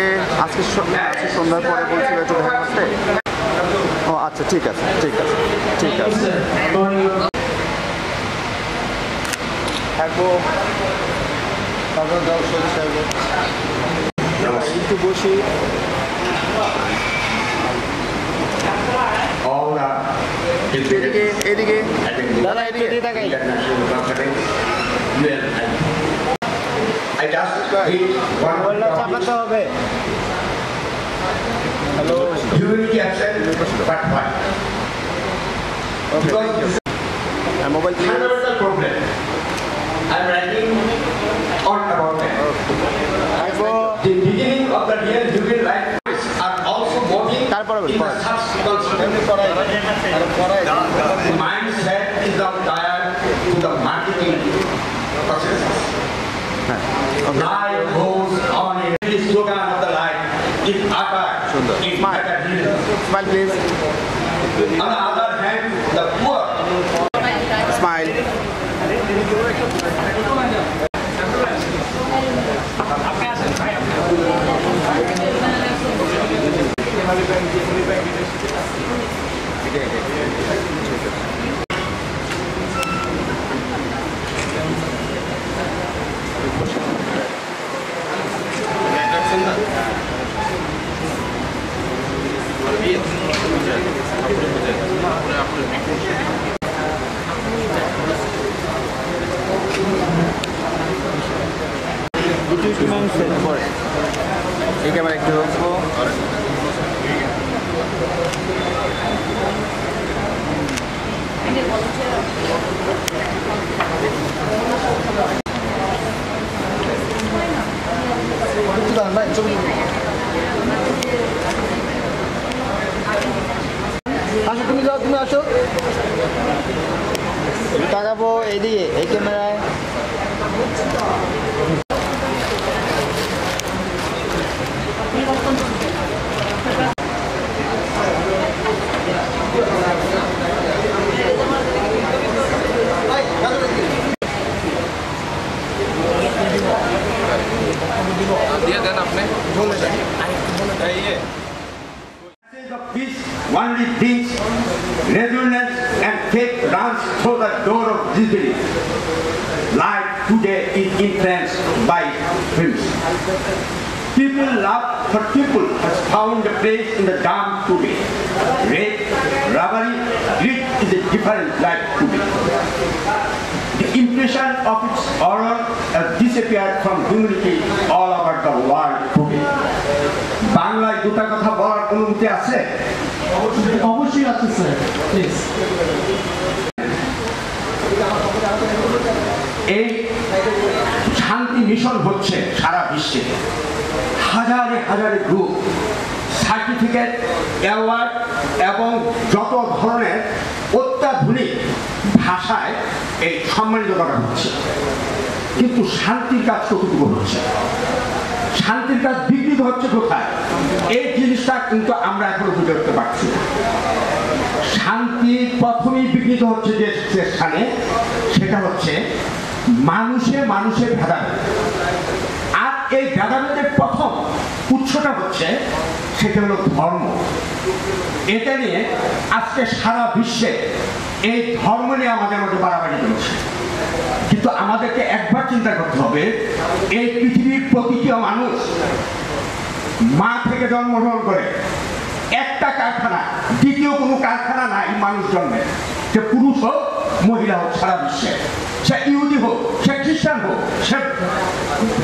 বলছিল একটু দেখা করতে। ও আচ্ছা ঠিক আছে। থাকবো একটু বসি। এদিকে দাদা এদিকে তাকাই। চাপাতে হবে। Hello mobile problem. I'm writing on about that. The beginning of the real human rights are also working in the subsequent the mindset is not tied to the marketing processes. Life goes on in the slogan of the life. If Akar, Smile please. On the other hand, the poor. Smile. এই camera একটু রাখবো। আসো তুমি যাও, তুমি আসো, তাকাবো এইদিকে এই ক্যামেরায়। দিব of peace only brings resilience and faith runs through the door of disbelief. Life today is influenced by films. People love for people has found a place in the dam today. Rape, robbery, greed is a different life today. The impression of its horror has disappeared from humanity all over the world today. বাংলায় দুটো কথা বলার অনুমতি আছে? অবশ্যই আছে sir, please. এই শান্তি মিশন হচ্ছে সারা বিশ্বে, হাজারে হাজারে গ্রুপ, সার্টিফিকেট, অ্যাওয়ার্ড এবং যত ধরনের অত্যাধুনিক ভাষায় এই সম্মানিত করা হচ্ছে, কিন্তু শান্তির কাজ কতটুকু হচ্ছে? শান্তির কাজ বিঘ্নিত হচ্ছে কোথায়? এই জিনিসটা কিন্তু আমরা এখনো বুঝে উঠতে পারছি না। শান্তি প্রথমেই বিঘ্নিত হচ্ছে যে স্থানে, সেটা হচ্ছে মানুষে মানুষের ভেদাভেদ। আর এই ভেদাভেদের প্রথম উৎসটা হচ্ছে, সেটা হলো ধর্ম। এটা নিয়ে আজকে সারা বিশ্বে এই ধর্ম নিয়ে আমাদের মধ্যে বাড়াবাড়ি চলছে। কিন্তু আমাদেরকে একবার চিন্তা করতে হবে, এই পৃথিবীর প্রতিটি মানুষ মা থেকে জন্মগ্রহণ করে, একটা কারখানা, দ্বিতীয় কোনো কারখানা নাই মানুষ জন্মে, সে পুরুষ হোক মহিলা হোক সারা বিশ্বে, সে ইহুদি হোক, সে খ্রিস্টান হোক, সে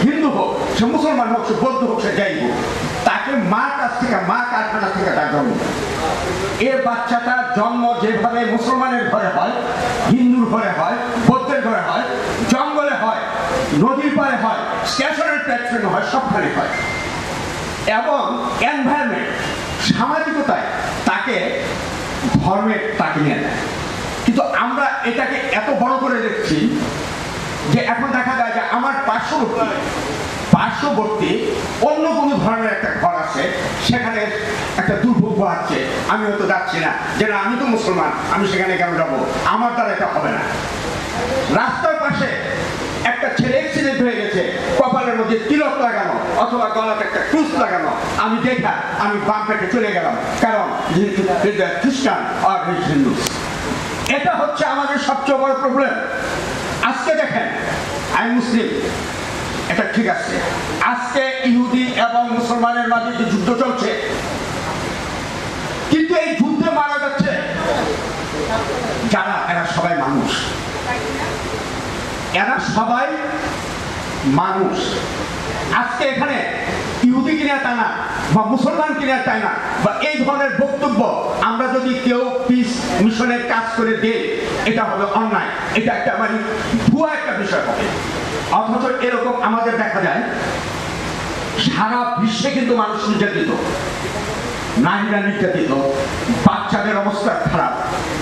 হিন্দু হোক, সে মুসলমান হোক, সে বৌদ্ধ হোক, সে জৈন হোক, তাকে মার কাছ থেকে, মা কারখানা থেকে তার জন্ম। এ বাচ্চাটার জন্ম যেভাবে মুসলমানের ঘরে হয়, হিন্দুর ঘরে হয়, বৌদ্ধের ঘরে হয়, জঙ্গলে হয়, নদীর পাড়ে হয়, স্টেশনের প্ল্যাটফর্মে হয়, সবখানে হয়। এবং এনভায়রনমেন্ট, সামাজিকতায় তাকে ধর্মের তাকে নিয়ে নেয়। কিন্তু আমরা এটাকে এত বড় করে দেখছি যে এখন দেখা যায় যে আমার পার্শ্ববর্তী অন্য কোনো ধরনের একটা ঘর আছে, সেখানে একটা দুর্ভোগ বাড়ছে, আমি হয়তো যাচ্ছি না, যে না আমি তো মুসলমান, আমি সেখানে কেন যাবো, আমার দ্বারা এটা হবে না। রাস্তার পাশে একটা ছেলে অ্যাক্সিডেন্ট হয়ে গেছে, কপালের মধ্যে তিলক লাগানো অথবা গলাতে একটা ক্রুশ লাগানো, আমি দেখা আমি বাম পেটে চলে গেলাম, কারণ খ্রিস্টান আর হিন্দু। এটা হচ্ছে আমাদের সবচেয়ে বড় প্রবলেম। আজকে দেখেন, আমি মুসলিম, এটা ঠিক আছে, আজকে ইহুদি এবং মুসলমানের মাঝে যে যুদ্ধ চলছে, কিন্তু এই যুদ্ধে মারা যাচ্ছে যারা, এরা সবাই মানুষ, এরা সবাই মানুষ। আজকে এখানে ইহুদি কিনা তাই না, বা মুসলমান কিনা তাই না, বা এই ধরনের বক্তব্য আমরা যদি কেউ পিস মিশনের কাজ করে দেই, এটা হবে অন্যায়, এটা একটা মানে ভুয়া একটা বিষয় হবে। অথচ এরকম আমাদের দেখা যায় সারা বিশ্বে কিন্তু মানুষ নির্যাতিত, নারীরা নির্যাতিত, বাচ্চাদের অবস্থা খারাপ,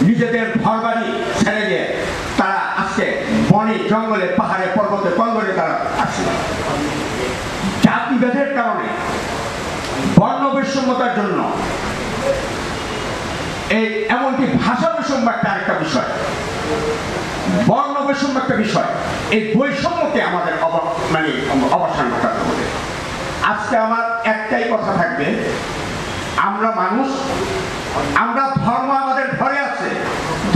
নিজেদের ঘর বাড়ি ছেড়ে দিয়ে তারা আজকে বনে জঙ্গলে পাহাড়ে পর্বতে কঙ্গলে তারা আছে। জাতিভেদের কারণে, বর্ণ বৈষম্যতার জন্য, এই এমনকি ভাষা বৈষম্য একটা আরেকটা বিষয়, বর্ণ বৈষম্য একটা বিষয়, এই বৈষম্যকে আমাদের অবসান ঘটাতে হবে। আজকে আমার একটাই কথা থাকবে, আমরা মানুষ, আমরা ধর্ম আমাদের ঘরে আছে,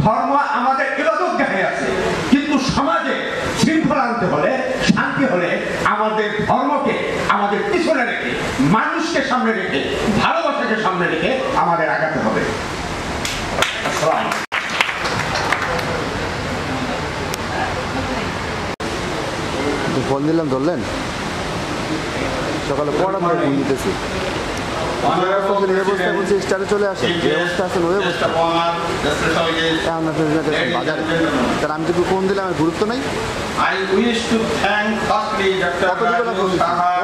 ধর্ম আমাদের ইবাদত গাহে আছে, কিন্তু সমাজে শৃঙ্খলা আনতে হলে, শান্তি হলে আমাদের ধর্মকে আমাদের পিছনে রেখে, মানুষকে সামনে রেখে, ভালোবাসাকে সামনে রেখে আমাদের আগাতে হবে। ফোন দিলাম, ধরলেন? সকালে পড়া ধরে ফোন দিতেছি, স্টারে চলে আসে, যে অবস্থা আছেন ওই অবস্থা। বাজারে তার আমি তো ফোন দিলাম, গুরুত্ব নাই।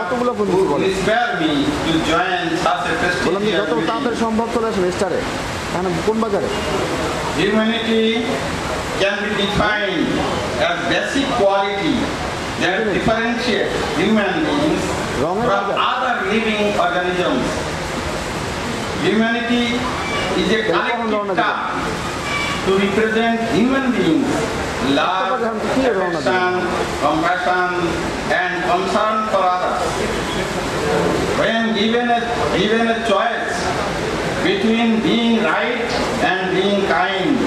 কতগুলো ফোন বললাম যে যত তাড়াতাড়ি সম্ভব চলে আসেন স্টারে। এখন কোন বাজারে? Humanity can be defined as basic quality that differentiate human beings from other living organisms. Humanity is a collective term to represent human beings, love, affection, compassion, and concern for others. When given a choice between being right and being kind,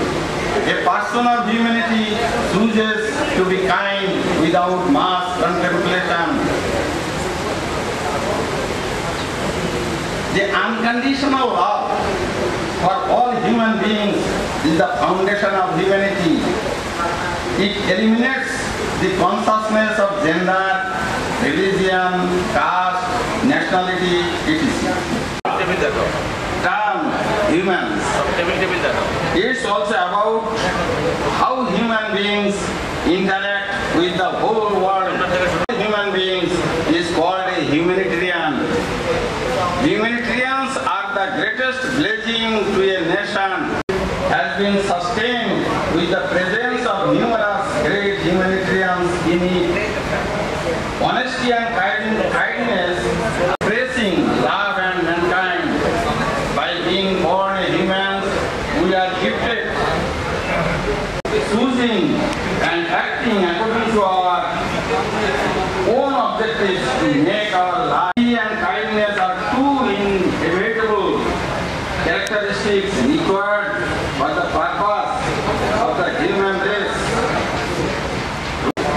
a person of humanity chooses to be kind without much contemplation. The unconditional love for all human beings is the foundation of humanity. It eliminates the consciousness of gender, religion, caste, nationality, etc. Term humans. It's also about how human beings interact with the whole world. Human beings is called a humanitarian. Humanitarians are the greatest blessing to a nation. Has been sustained with the presence of numerous great humanitarians in it. Honesty and kindness, expressing love and mankind. By being born a human, we are gifted, choosing and acting according to our own objectives to make our life. And kindness are two inevitable characteristics required for the purpose of the human race.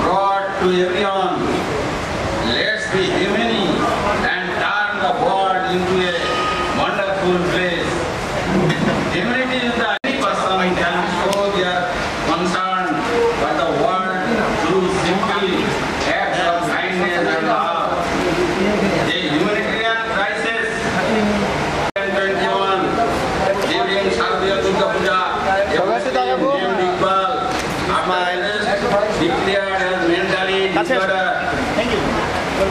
God to everyone, let's be humane and turn the world into a wonderful place. Humanity is the only person can show their concern for the world through simple acts of kindness and love. A humanitarian crisis 2021 during Sardiya Durga Puja, named Iqbal, declared as mentally disorder,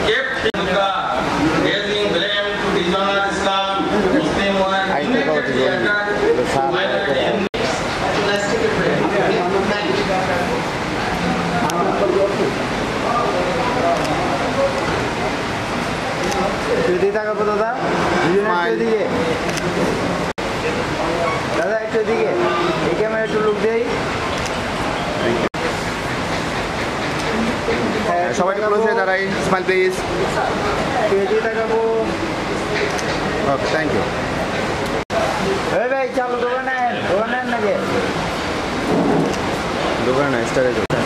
kept Durga, raising blame to dishonor Islam, Muslim were immediately attacked to minority. Let's take a break. Thank you. এদিকে তাকাবো দাদা, এদিকে দাদা, একটু এদিকে, এই camera একটু look দেই। সবাই ক্লোজে দাঁড়াই, স্মাইল প্লিজ। এদিকে তাকাবো। ওকে, থ্যাংক ইউ। এই ভাই চালু দোকান নেন নাকি? দোকান না, স্টারে দোকান।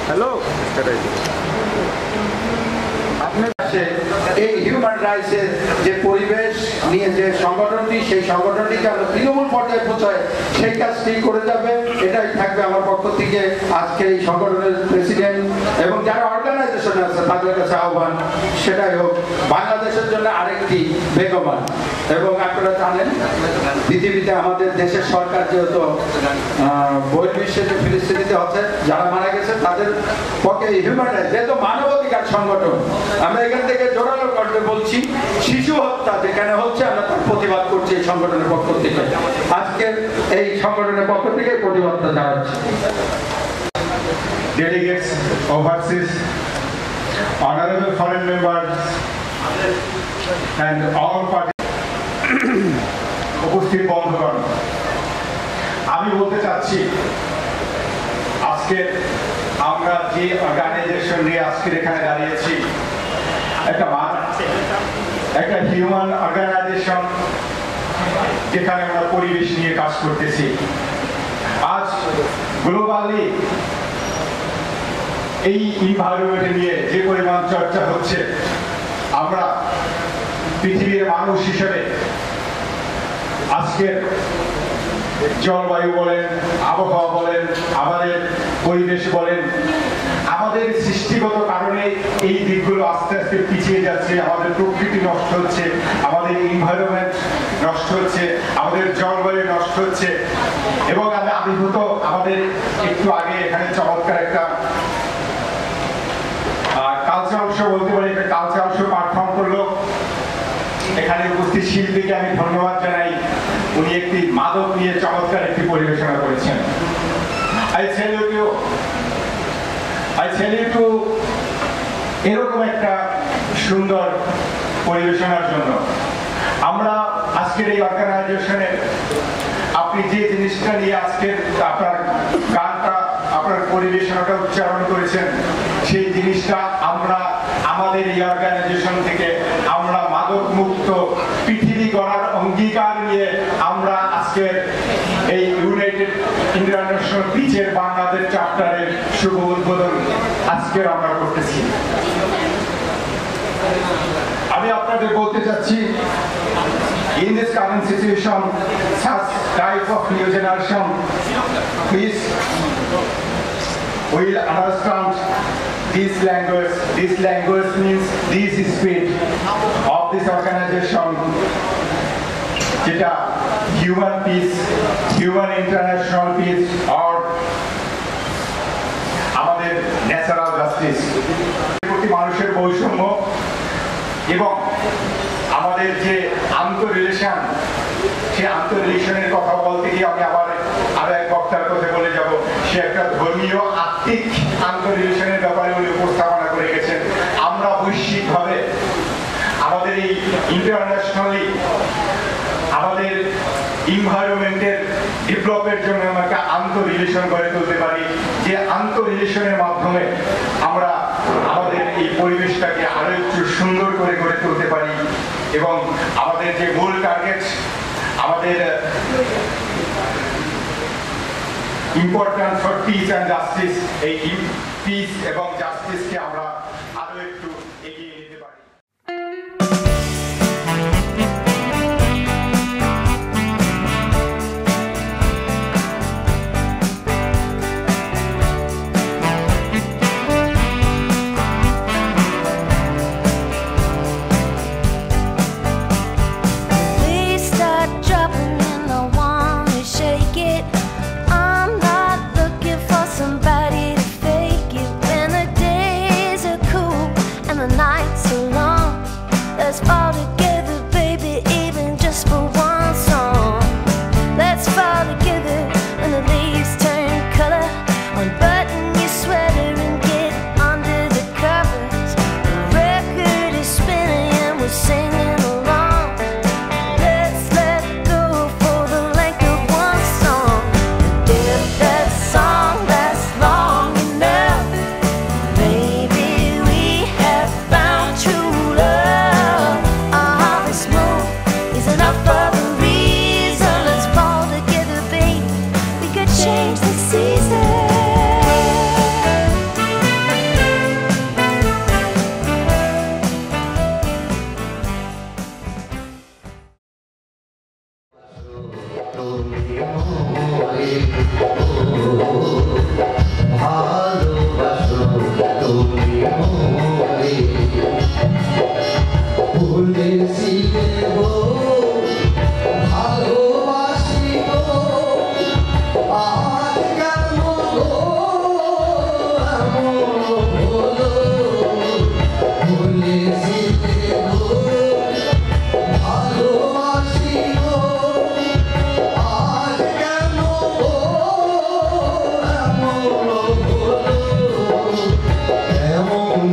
হ্যালো, স্টারে এই হিউম্যান রাইটসের যে পরিবেশ নিয়ে যে সংগঠনটি, সেই সংগঠনটিকে আমরা তৃণমূল পর্যায়ে পৌঁছায় সেই কাজটি করে যাবে। এটাই থাকবে আমার পক্ষ থেকে আজকে এই সংগঠনের প্রেসিডেন্ট এবং যারা অর্গানাইজেশন আছে তাদের কাছে আহ্বান, সেটাই হোক বাংলাদেশের জন্য আরেকটি বেগবান। এবং আপনারা জানেন পৃথিবীতে আমাদের দেশের সরকার যেহেতু বহির্বিশ্বে যে ফিলিস্তিনিতে আছে যারা মারা গেছে তাদের পক্ষে হিউম্যান রাইটস যেহেতু মানবাধিকার সংগঠন, আমরা এখান থেকে জোরালো করতে বলছি শিশু হত্যা যেখানে হচ্ছে আমরা তার প্রতিবাদ করছি এই সংগঠনের পক্ষ থেকে। আজকে এই সংগঠনের পক্ষ থেকে প্রতিবাদটা জানাচ্ছি। Delegates, overseas, honorable foreign members, and all parties. উপস্থিত বন্ধুগণ, আমি বলতে চাচ্ছি আজকে আমরা যে অর্গানাইজেশন নিয়ে আজকে এখানে দাঁড়িয়েছি, একটা হিউম্যান অর্গানাইজেশন যেখানে আমরা পরিবেশ নিয়ে কাজ করতেছি। আজ গ্লোবালি এই ইনভায়রনমেন্ট নিয়ে যে পরিমাণ চর্চা হচ্ছে, আমরা পৃথিবীর মানুষ হিসেবে আজকের জলবায়ু বলেন, আবহাওয়া বলেন, আমাদের পরিবেশ বলেন, আমাদের সৃষ্টিগত কারণে এই দিকগুলো আস্তে আস্তে পিছিয়ে যাচ্ছে। আমাদের প্রকৃতি নষ্ট হচ্ছে, আমাদের এনভায়রনমেন্ট নষ্ট হচ্ছে, আমাদের জলবায়ু নষ্ট হচ্ছে। এবং আমি হতো আমাদের একটু আগে এখানে চমৎকার একটা কালচারাল শো বলতে পারি, একটা কালচারাল শো পারফর্ম করলো। এখানে উপস্থিত শিল্পীকে আমি ধন্যবাদ জানাই, উনি একটি মাদক নিয়ে চমৎকার একটি পরিবেশনা করেছেন। I tell you to এরকম একটা সুন্দর পরিবেশনার জন্য আমরা আজকের এই অর্গানাইজেশনে আপনি যে জিনিসটা নিয়ে আজকের আপনার গান গানটা আপনার পরিবেশনাটা উচ্চারণ করেছেন, সেই জিনিসটা আমরা আমাদের এই অর্গানাইজেশন থেকে আমরা মাদক মুক্ত পৃথিবী গড়ার অঙ্গীকার নিয়ে আমরা আজকের এই ইউনাইটেড ইন্টারন্যাশনাল পিচের বাংলাদেশ চ্যাপ্টারের শুভ উদ্বোধন আজকে আমরা করতেছি। আমি আপনাদের বলতে চাচ্ছি, in this current situation, such type of new generation, please will understand this language. This language means this spirit of this organization, যেটা human peace, human international peace, or আমাদের ন্যাচারাল জাস্টিস, প্রতি মানুষের বৈষম্য এবং আমাদের যে আন্তঃরিলেশন, সেই আন্তঃরিলেশনের কথা বলতে গিয়ে আমি আবার আরো এক বক্তার কথা বলে যাব। সে একটা ধর্মীয় আত্মিক আন্তঃরিলেশনের ব্যাপারে উনি উপস্থাপনা করে গেছেন। আমরা বৈশ্বিকভাবে আমাদের এই ইন্টারন্যাশনালি আমাদের এনভায়রনমেন্টের ডেভেলপের জন্য আমরা আন্তঃরিলেশন গড়ে তুলতে পারি, যে আন্তঃরিলেশনের মাধ্যমে আমরা আমাদের এই পরিবেশটাকে আরো একটু সুন্দর করে গড়ে তুলতে পারি এবং আমাদের যে মূল টার্গেট, আমাদের important for piece and justice, এই পিস এবং জাস্টিসকে আমরা আরো একটু এগিয়ে নিতে পারি। এমন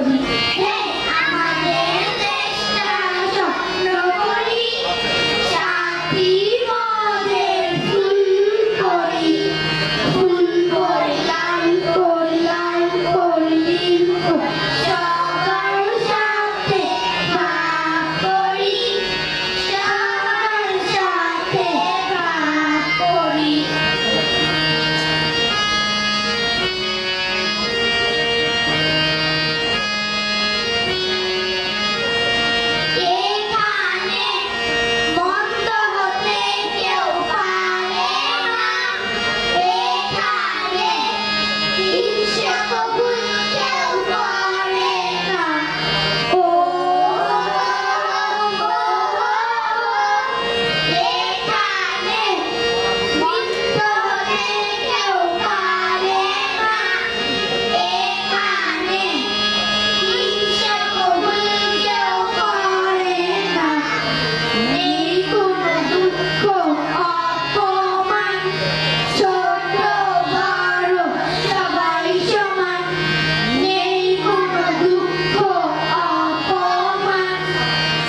করি আমাদের দেশটা স্বপ্ন করি শান্তি মনের ফুল করি ফুল করি লাল করি লাল করি নীল করি সবার সাথে ভাগ করি সবার সাথে ভাগ করি এখানে মন্দ হতে কেউ পারে না এখানে হিংসা কবুল কেউ করে না ও এখানে মন্দ হতে কেউ পারে না এখানে হিংসা কবুল কেউ করে না নেই কোনো দুঃখ অপমান ছোট বড় সবাই সমান নেই কোনো দুঃখ অপমান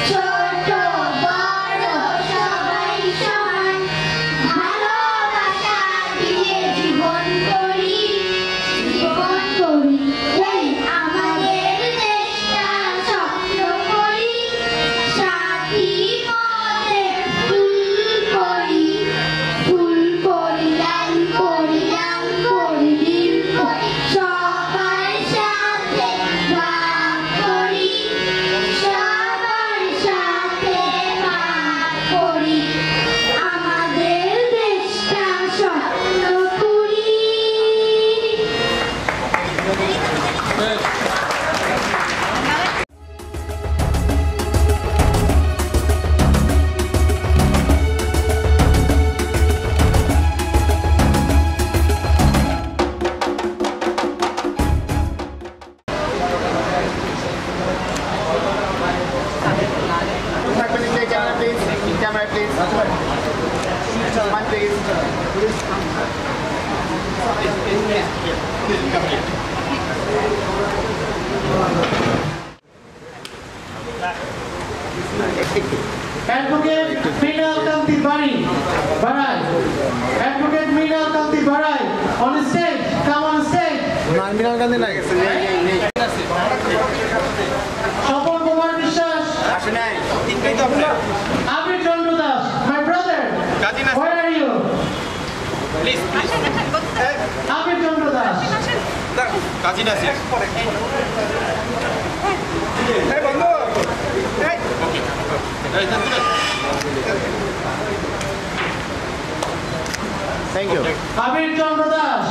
ছোট বড় সবাই সমান ভালোবাসা দিয়ে জীবন করি এই আমাদের দেশটা স্বপ্ন করি সাথী মনের ফুল করি লাল করি লাল করি নীল করি সবার সাথে ভাগ করি সবার সাথে ভাগ করি আমাদের দেশটা স্বপ্ন করি Camera please. Smile please. Advocate Meenal Kanti Barai. Advocate Meenal Kanti Barai. On the stage. Come on stage. Meenal Kanti na gেছে Shapon Kumar Vishwas. আসে নাই তিনটাই তো আপনার Abir Chandra Das. My brother. Where are you? Please. Abir Chandra Das. কাজী নাসির এই বন্ধু এই okay thank you Abir Chandra Das.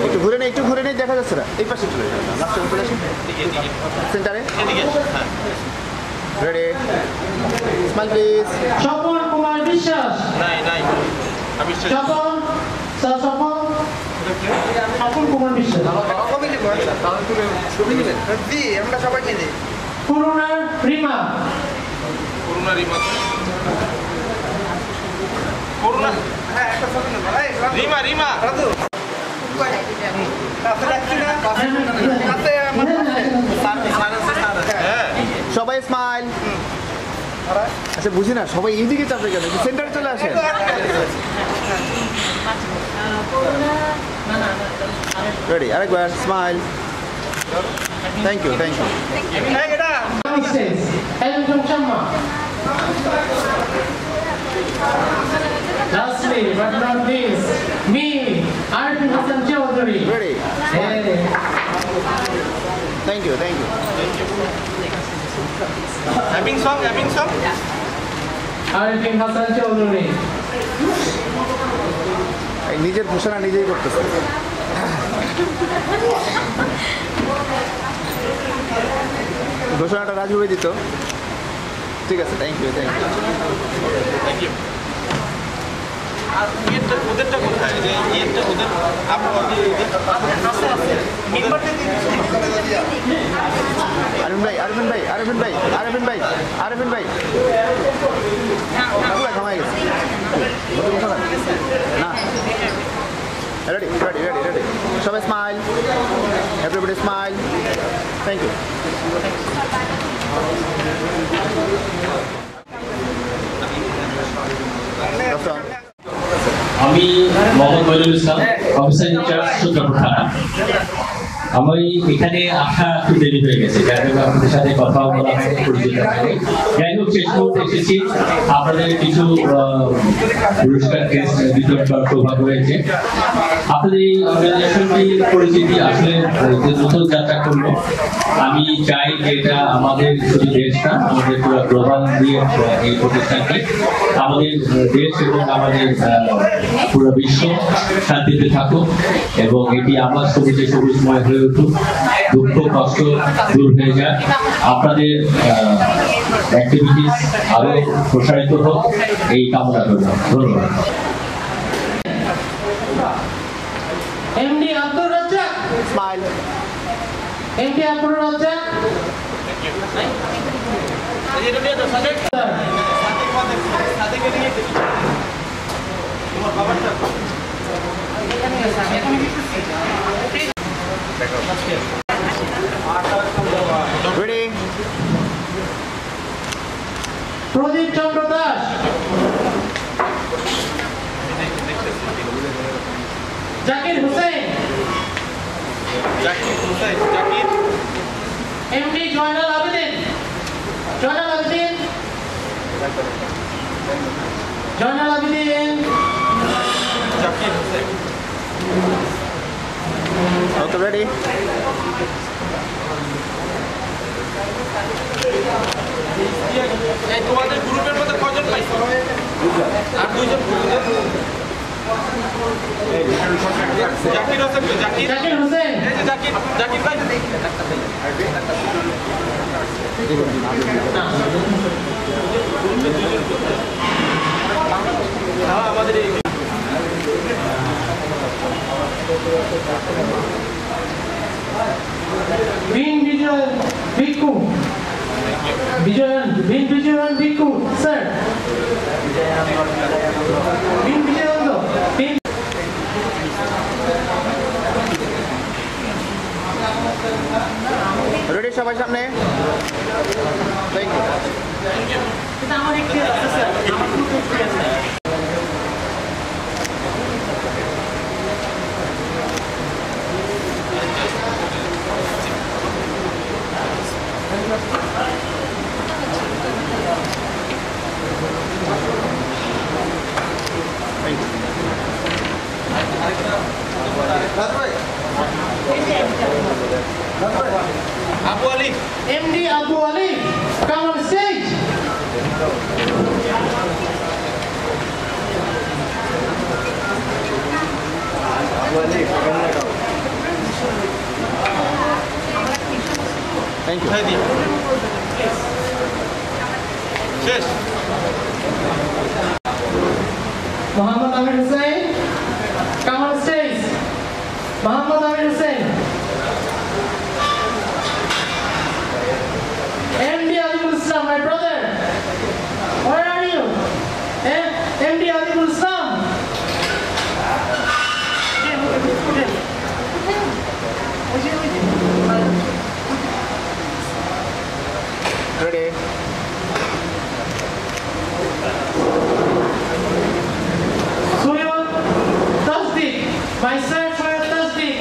একটু ঘুরে নেই দেখা যাচ্ছে না এই পাশে চলে যান লাস্টে চলে আসুন সেন্টারে ready smile please Shapon Kumar Vishwas. নাই আমি Shapon Kumar Vishwas. আমরা সবাই নিয়ে যাই Kuruna Rima. হ্যাঁ একটা ছবি নেব রিমা রাজু সবাই স্মাইল আচ্ছা বুঝি না সবাই এইদিকে চাপে গেল সেন্টারে চলে আসে রেডি আরেকবার smile thank you Lastly, but not least, me, Arifin Hassan Chaudhary. Ready? Hey. Thank you. Having song? Arifin Hassan Chaudhary. নিজের ঘোষণা নিজেই করতেছে ঘোষণাটা রাজু দিত ঠিক আছে থ্যাংক ইউ আর ওদেরটা কোথায় যে ওদের আরবিন ভাই পুরা ঘামাই গেছে না Ready. Show a smile. Everybody smile. Thank you. আমি মোহাম্মদ মইনুল ইসলাম, অফিসার ইনচার্জ সূত্রপুর থানা। আমি এখানে আসা একটু দেরি হয়ে গেছে, যাই হোক আপনাদের সাথে কথা বলা হয়নি, পরিচিত হয়নি। যাই হোক শেষ মুহূর্তে এসেছি, আপনাদের কিছু পুরস্কার কেস বিতরণ করার সৌভাগ্য হয়েছে। আপনাদের এই অর্গানাইজেশনটির পরিচিতি আসলে নতুন যাত্রা করলো। আমি চাই যে এটা আমাদের শুধু দেশ না, আমাদের পুরো গ্লোবাল দিয়ে এই প্রতিষ্ঠানটি আমাদের দেশ এবং আমাদের পুরো বিশ্ব শান্তিতে থাকুক এবং এটি আমার সবুজে সবুজময় হয়ে উঠুক, দুঃখ কষ্ট দূর হয়ে যায়, আপনাদের অ্যাক্টিভিটিস আরো প্রসারিত হোক, এই কামনা করলাম। ধন্যবাদ। MD Abdur Razzak, smile. MD Abdur Razzak, Ready? Pradip Chandra Das, Zakir Hussain, MD Joynal Abedin, Joynal Abedin, Zakir Hussain. Okay, ready? তোমাদের গ্রুপের মধ্যে কজন পাইছো? আর দুইজন জাকির হোসেন, জাকির হোসেন, এই যে জাকির ভাই, আমাদের এই বিন বিজয় ভিক্ষু, বিন বিজয়ন ভিক্ষু স্যার, বিন বিজয়ানন্দ, Ready সবাই সামনে। Thank you. আমার একটু স্যার আমার খুব এক্সপেরিয়েন্স আছে। Abu Ali, MD Abu Ali, come on stage. Thank you. শেষ। Muhammad Amir Hussain, come on stage. Muhammad Amir Hussain. MD Adibul Islam, my brother. Where are you? MD Adibul Islam. Ready? Suyun Tasdik, my sir Suyun Tasdik.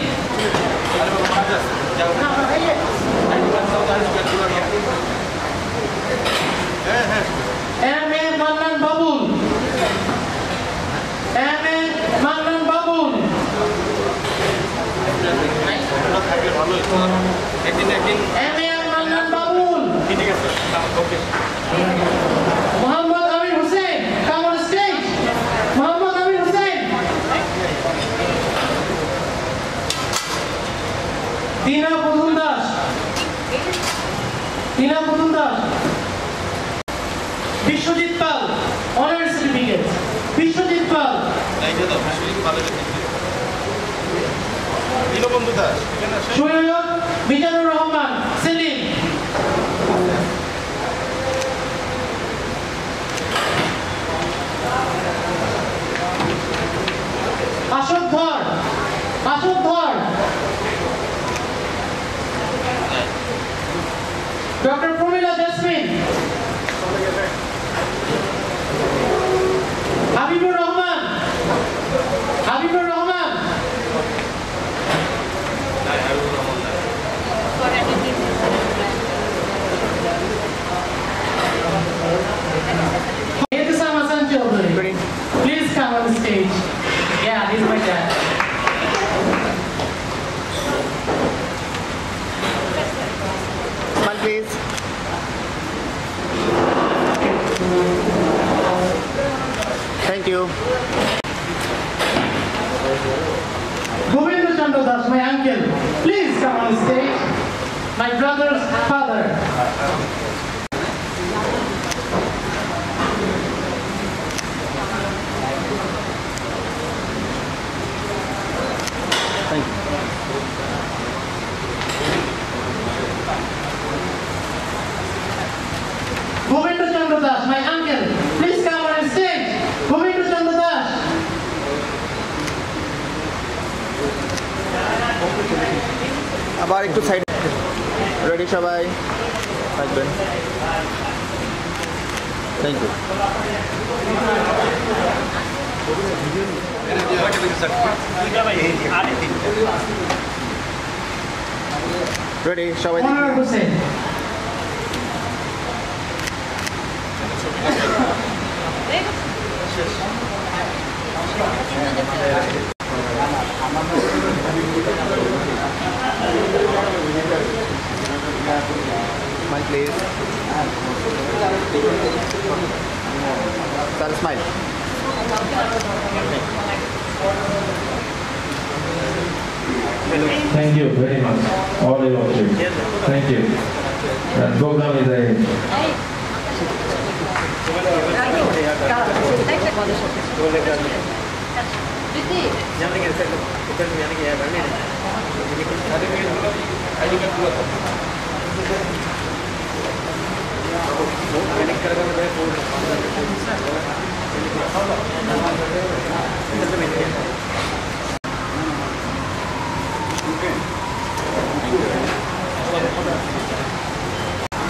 M.A. Mannan Babul. M.A. Mannan Babul. M.A. Mannan Babul. Muhammad Amir Hussain, come on stage. Muhammad Amir Hussain. Tina Pudul Das. Tina Pudul Das. Bishwajit Pal, honorary certificate. Bishwajit Pal. Dinabandhu Das, Shoyab Mijanur Rahman, Selim. Ashok Dhar, Dr. Pramila Jasmine. Habibur Rahman. Habibur Rahman. Ehtisam Hasan Chaudhary. Please come on the stage. Yeah, this is my dad. Smile, please. Thank you. Govinda Chandra Das, my uncle. Please come on the stage. My brother's father. Thank you. Govinda Chandra Das, my uncle. Please come on the stage. Govinda Chandra Das. আবার একটু side ready সবাই থাকবেন thank you ready সবাই Honorable Hussain. Smile, please. Sir, smile. Thank you very much, all of you. Thank you. The program is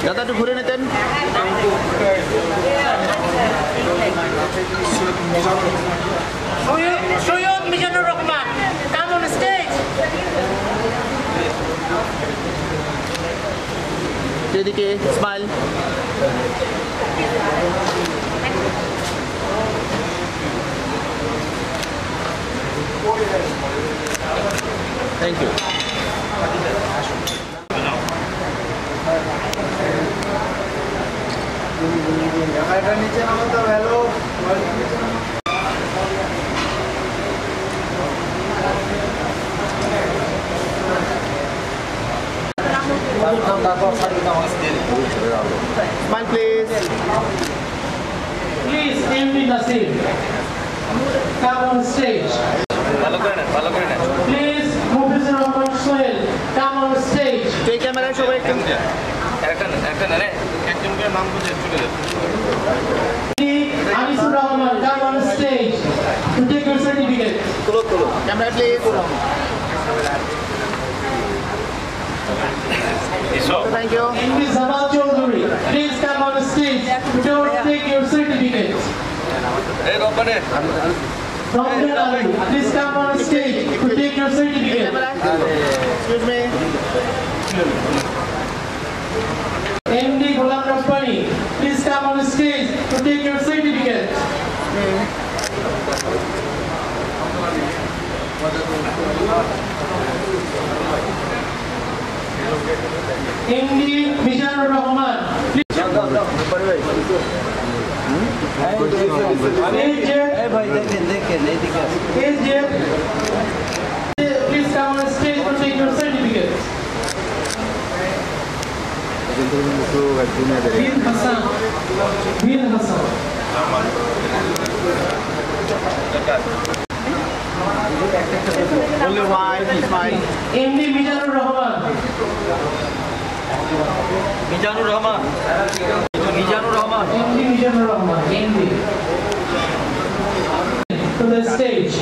দাদা একটু ঘুরে নিতেন Shoyod Mizanur Rahman, come on the stage. এদিকে স্মাইল থ্যাংক ইউ নিচে নামাতে hello Smile, please. Please, MD Nasir, come on stage. Please, Mufizur Rahman Sohail, come on stage. Take camera, show it. Anisur Rahman, come on stage to take your certificate. Camera, please. Thank you. MD Zamal Chaudhary, please come on stage to take your certificate. Dr. Ali, please come on stage to take your certificate. Excuse me. MD Ghulam Rabbani, please come on stage to take your certificate. MD Mizanur Rahman, please. Please come on stage to take your certificate. Bin Hassan. Bin Hassan. Only one, smile. MD Mizanur Rahman. Mizanur Rahman. Mizanur Rahman. MD Mizanur Rahman. MD. To the stage.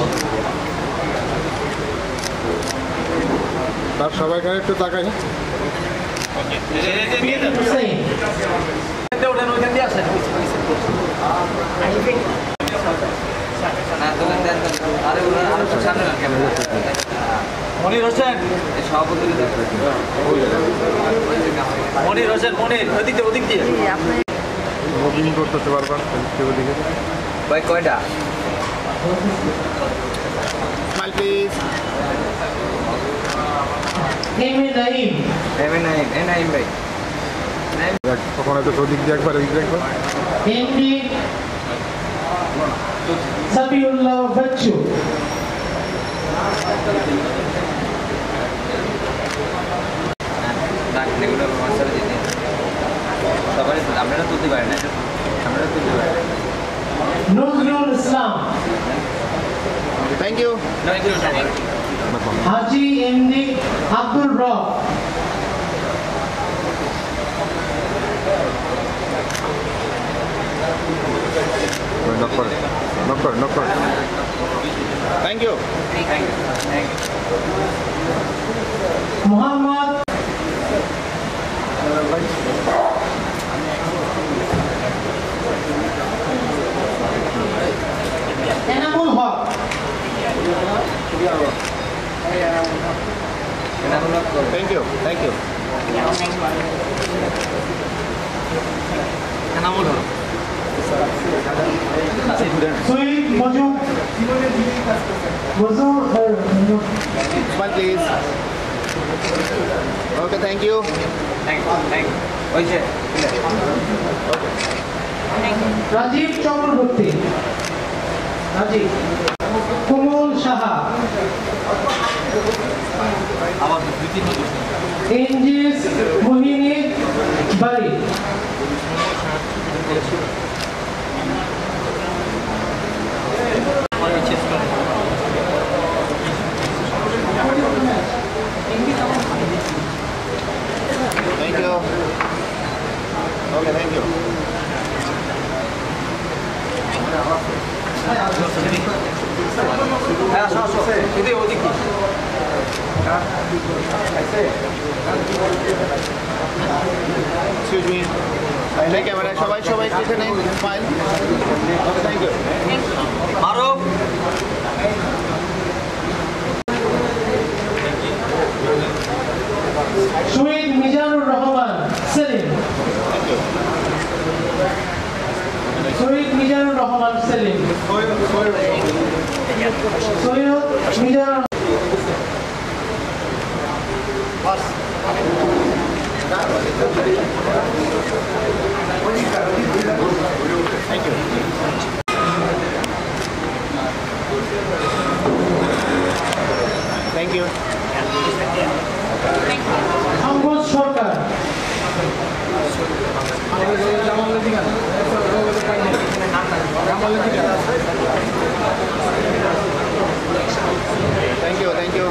তার সবাইকার একটু তাকাই Hussein. Monir Hossain সভাপতি মনির হোসেন মনির ওদিক দিয়ে moving করতে পারবেন ওদিকে ভাই কয়টা স্মাইল প্লিজ নাইম ভাই ওখানে তো ওদিক দিয়ে একবার ওদিক দিয়ে একবার এমডি সাফিউল্লাহ বাচ্চু আপনারা তুলতে পারেন না Nazrul Islam thank you Haji MD Abdul Rob knock করে thank you Mohammad Enamul Haque thank you Enamul Haque Syed Majud smile please okay thank you Rajib Chakraborty Rajib Komol Saha NGS Mohini বাড়ি Thank you. Okay, thank you. Excuse me. Take camera. সবাই এখানে smile. Okay, thank you. Maruf Shahid Mizanur Rahman Selim Shahid Mizanur Rahman Selim Syed Mizanur Thank you. Thank you. আঙ্গুল সরকার Thank you.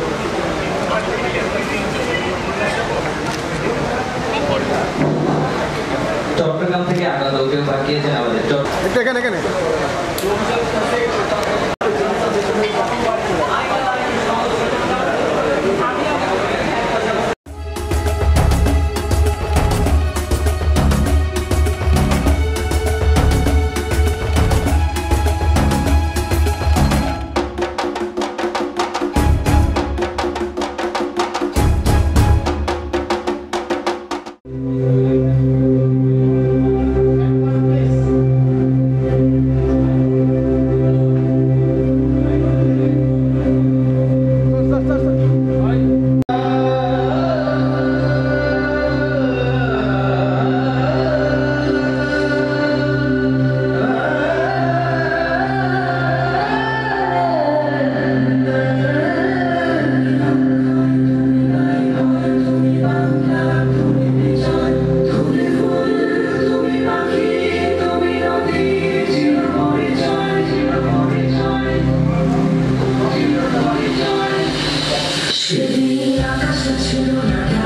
Chittagong থেকে আলাদা কেউ পাঠিয়েছেন আমাদের এখানে সেদিন আকাশে ছিল না